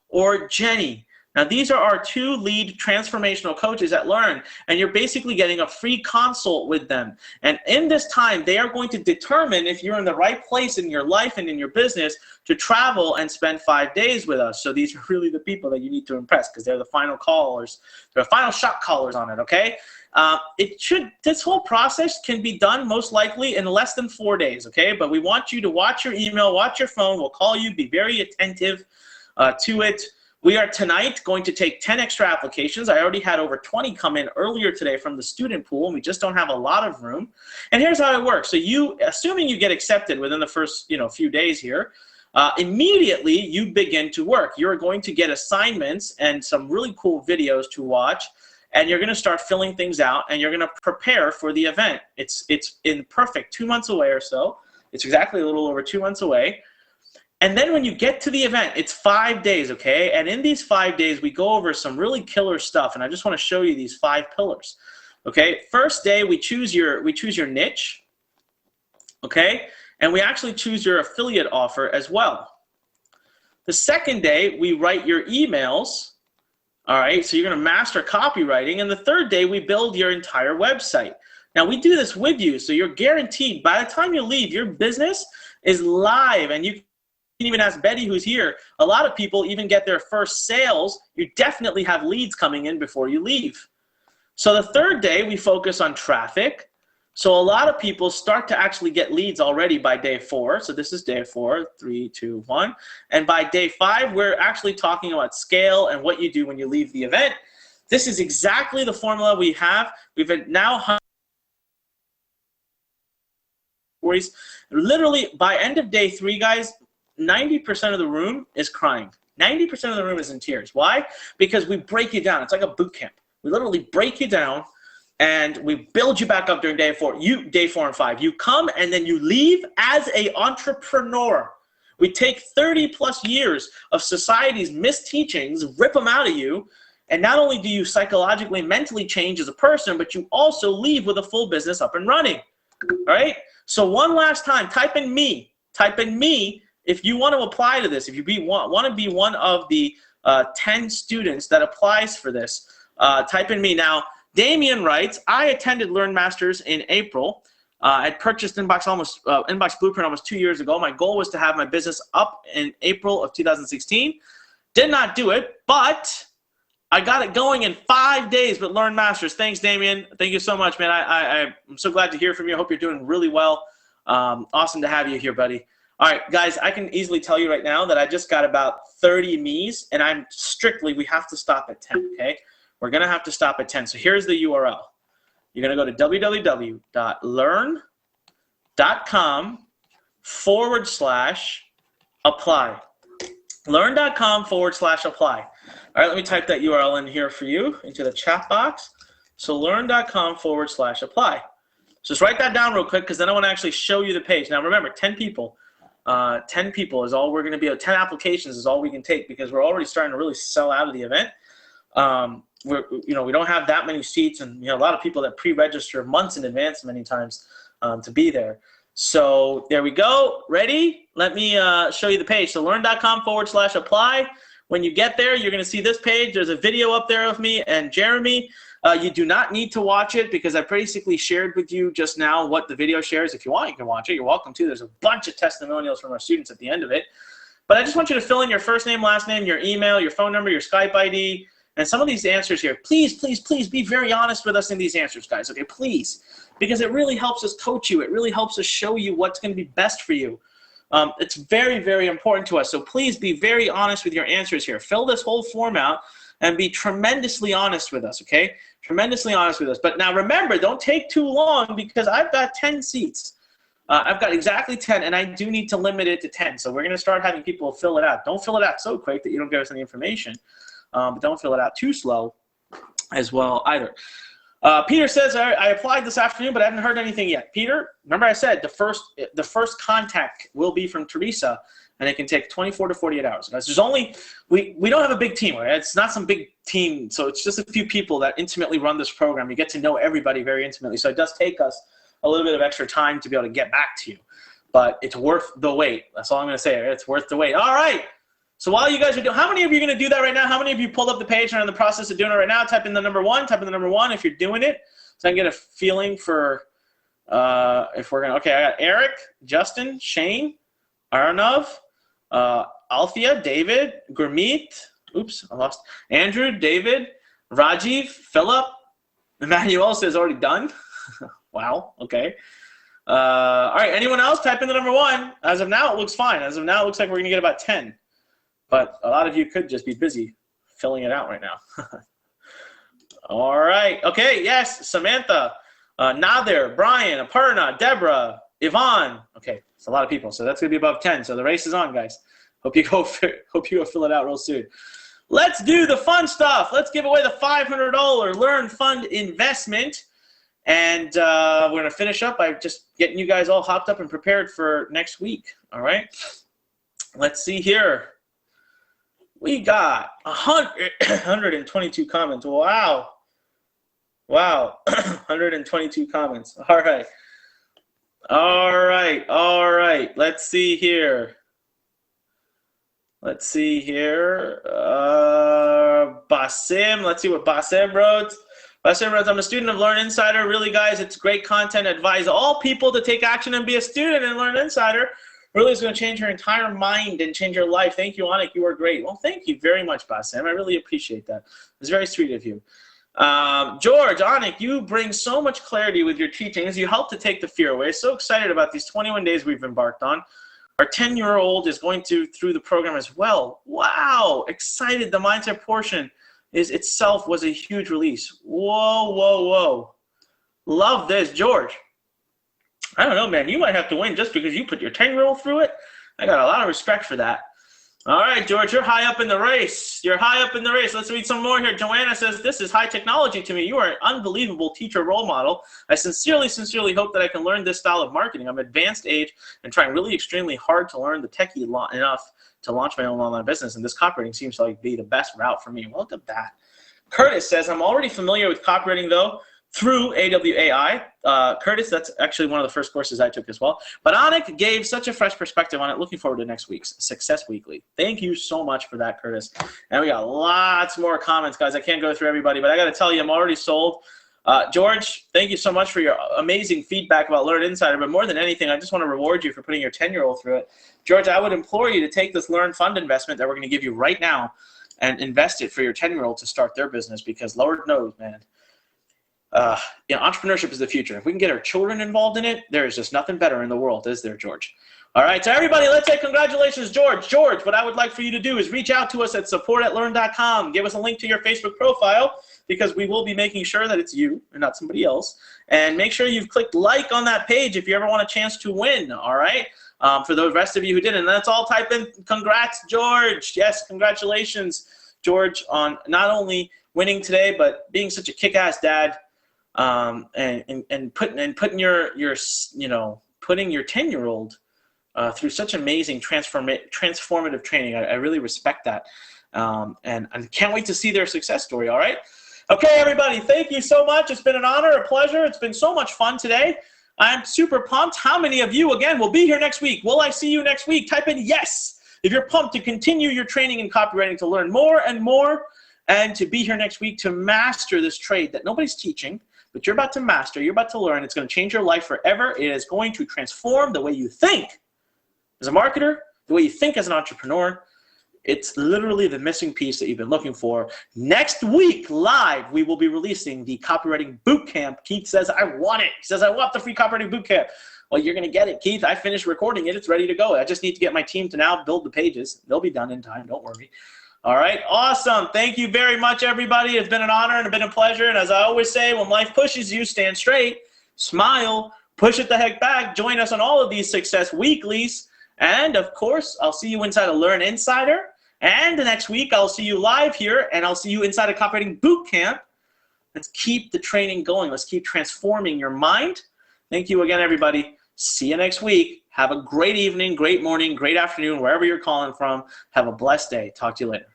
or Jenny. Now, these are our 2 lead transformational coaches at Lurn, and you're basically getting a free consult with them. And in this time, they are going to determine if you're in the right place in your life and in your business to travel and spend 5 days with us. So these are really the people that you need to impress because they're the final callers. They're the final shot callers on it, okay? This whole process can be done most likely in less than 4 days, okay? But we want you to watch your email, watch your phone. We'll call you, be very attentive to it. We are tonight going to take 10 extra applications. I already had over 20 come in earlier today from the student pool, and we just don't have a lot of room. And here's how it works. So you, assuming you get accepted within the first few days here, immediately you begin to work. You're going to get assignments and some really cool videos to watch, and you're going to start filling things out, and you're going to prepare for the event. It's in perfect 2 months away or so. It's exactly a little over 2 months away. And then when you get to the event, it's 5 days, okay? And in these 5 days, we go over some really killer stuff, and I just want to show you these 5 pillars, okay? First day, we choose your niche, okay? And we actually choose your affiliate offer as well. The second day, we write your emails, all right? So you're going to master copywriting. And the third day, we build your entire website. Now, we do this with you, so you're guaranteed by the time you leave, your business is live, and you can even ask Betty, who's here. A lot of people even get their first sales. You definitely have leads coming in before you leave. So the third day, we focus on traffic. So a lot of people start to actually get leads already by day 4. So this is day 4, 3, 2, 1. And by day 5, we're actually talking about scale and what you do when you leave the event. This is exactly the formula we have. We've now literally by end of day 3, guys, 90% of the room is crying. 90% of the room is in tears. Why? Because we break you down. It's like a boot camp. We literally break you down, and we build you back up during day 4. Day 4 and 5. You come, and then you leave as an entrepreneur. We take 30 plus years of society's misteachings, rip them out of you, and not only do you psychologically, mentally change as a person, but you also leave with a full business up and running. All right? So one last time, type in me. Type in me. If you want to apply to this, if you want to be one of the 10 students that applies for this, type in me. Now, Damien writes, I attended Lurn Masters in April. I purchased Inbox Blueprint almost 2 years ago. My goal was to have my business up in April of 2016. Did not do it, but I got it going in 5 days with Lurn Masters. Thanks, Damien. Thank you so much, man. I'm so glad to hear from you. I hope you're doing really well. Awesome to have you here, buddy. All right, guys, I can easily tell you right now that I just got about 30 me's, and we have to stop at 10, okay? We're going to have to stop at 10. So here's the URL. You're going to go to www.lurn.com/apply. Lurn.com/apply. All right, let me type that URL in here for you into the chat box. So lurn.com/apply. So just write that down real quick because then I want to actually show you the page. Now remember, 10 people. 10 people is all we're going to be able, 10 applications is all we can take because we're already starting to really sell out of the event. We don't have that many seats, and a lot of people that pre-register months in advance many times to be there. So there we go. Ready? Let me show you the page. So lurn.com/apply. When you get there, you're going to see this page. There's a video up there of me and Jeremy. You do not need to watch it because I basically shared with you just now what the video shares. If you want, you can watch it. You're welcome to. There's a bunch of testimonials from our students at the end of it. But I just want you to fill in your first name, last name, your email, your phone number, your Skype ID, and some of these answers here. Please, please, please be very honest with us in these answers, guys, okay? Please, because it really helps us coach you. It really helps us show you what's going to be best for you. It's very, very important to us. So please be very honest with your answers here. Fill this whole form out and be tremendously honest with us, okay? Tremendously honest with us. But now remember, don't take too long because I've got 10 seats. I've got exactly 10, and I do need to limit it to 10. So we're going to start having people fill it out. Don't fill it out so quick that you don't give us any information, but don't fill it out too slow as well either. Peter says, I applied this afternoon, but I haven't heard anything yet. Peter, remember I said the first contact will be from Teresa, and it can take 24 to 48 hours. There's only, we don't have a big team, right? It's not some big team, so it's just a few people that intimately run this program. You get to know everybody very intimately, so it does take us a little bit of extra time to be able to get back to you, but it's worth the wait. That's all I'm going to say. It's worth the wait. All right. So while you guys are doing, how many of you are going to do that right now? How many of you pulled up the page and are in the process of doing it right now? Type in the number 1. Type in the number 1 if you're doing it, so I can get a feeling for if we're going to. Okay, I got Eric, Justin, Shane, Arnav, Althea, David, Gurmeet. Oops, I lost. Andrew, David, Rajiv, Philip. Emmanuel says already done. Wow, okay. All right, anyone else? Type in the number 1. As of now, it looks fine. As of now, it looks like we're going to get about 10. But a lot of you could just be busy filling it out right now. All right, okay, yes, Samantha, Nadir, Brian, Aparna, Deborah, Yvonne. Okay, it's a lot of people, so that's going to be above 10. So the race is on, guys. Hope you go fill it out real soon. Let's do the fun stuff. Let's give away the $500 Lurn Fund investment. And we're going to finish up by just getting you guys all hopped up and prepared for next week. All right. Let's see here. We got 122 comments. Wow. Wow. 122 comments. All right. All right. All right. Let's see here. Let's see here. Basim. Let's see what Basim wrote. Basim wrote, I'm a student of Lurn Insider. Really, guys, it's great content. Advise all people to take action and be a student in Lurn Insider. Really is going to change your entire mind and change your life. Thank you, Anik. You are great. Well, thank you very much, Basim. I really appreciate that. It's very sweet of you. George, Anik, you bring so much clarity with your teachings. You help to take the fear away. So excited about these 21 days we've embarked on. Our 10-year-old is going through the program as well. Wow, excited. The mindset portion itself was a huge release. Whoa, whoa, whoa. Love this. George, I don't know, man. You might have to win just because you put your 10-year-old through it. I got a lot of respect for that. All right, George, you're high up in the race. You're high up in the race. Let's read some more here. Joanna says, this is high technology to me. You are an unbelievable teacher role model. I sincerely, sincerely hope that I can learn this style of marketing. I'm advanced age and trying really extremely hard to learn the techie enough to launch my own online business, and this copywriting seems to like be the best route for me. Well, look at that. Curtis says, I'm already familiar with copywriting, though, through AWAI. Curtis, that's actually one of the first courses I took as well. But Anik gave such a fresh perspective on it. Looking forward to next week's Success Weekly. Thank you so much for that, Curtis. And we got lots more comments, guys. I can't go through everybody, but I got to tell you, I'm already sold. George, thank you so much for your amazing feedback about Lurn Insider. But more than anything, I just want to reward you for putting your 10-year-old through it. George, I would implore you to take this Lurn Fund investment that we're going to give you right now and invest it for your 10-year-old to start their business, because Lord knows, man, entrepreneurship is the future. If we can get our children involved in it, there is just nothing better in the world, is there, George? All right, so everybody, let's say congratulations, George. George, what I would like for you to do is reach out to us at support@lurn.com. Give us a link to your Facebook profile, because we will be making sure that it's you and not somebody else. And make sure you've clicked like on that page if you ever want a chance to win, all right? For the rest of you who didn't, let's all type in congrats, George. Yes, congratulations, George, on not only winning today, but being such a kick-ass dad, and putting your 10-year-old through such amazing transformative training. I really respect that, and I can't wait to see their success story. All right, okay, everybody, thank you so much. It's been an honor, a pleasure. It's been so much fun today. I'm super pumped. How many of you, again, will be here next week? Will I see you next week? Type in yes if you're pumped to continue your training in copywriting, to learn more and more, and to be here next week to master this trade that nobody's teaching, but you're about to master, you're about to learn. It's going to change your life forever. It is going to transform the way you think as a marketer, the way you think as an entrepreneur. It's literally the missing piece that you've been looking for. Next week, live, we will be releasing the Copywriting Bootcamp. Keith says, I want it. He says, I want the free Copywriting Bootcamp. Well, you're going to get it, Keith. I finished recording it. It's ready to go. I just need to get my team to now build the pages. They'll be done in time. Don't worry. All right, awesome. Thank you very much, everybody. It's been an honor and it's been a pleasure. And as I always say, when life pushes you, stand straight, smile, push it the heck back. Join us on all of these Success Weeklies. And, of course, I'll see you inside of Lurn Insider. And the next week, I'll see you live here, and I'll see you inside of Copywriting Bootcamp. Let's keep the training going. Let's keep transforming your mind. Thank you again, everybody. See you next week. Have a great evening, great morning, great afternoon, wherever you're calling from. Have a blessed day. Talk to you later.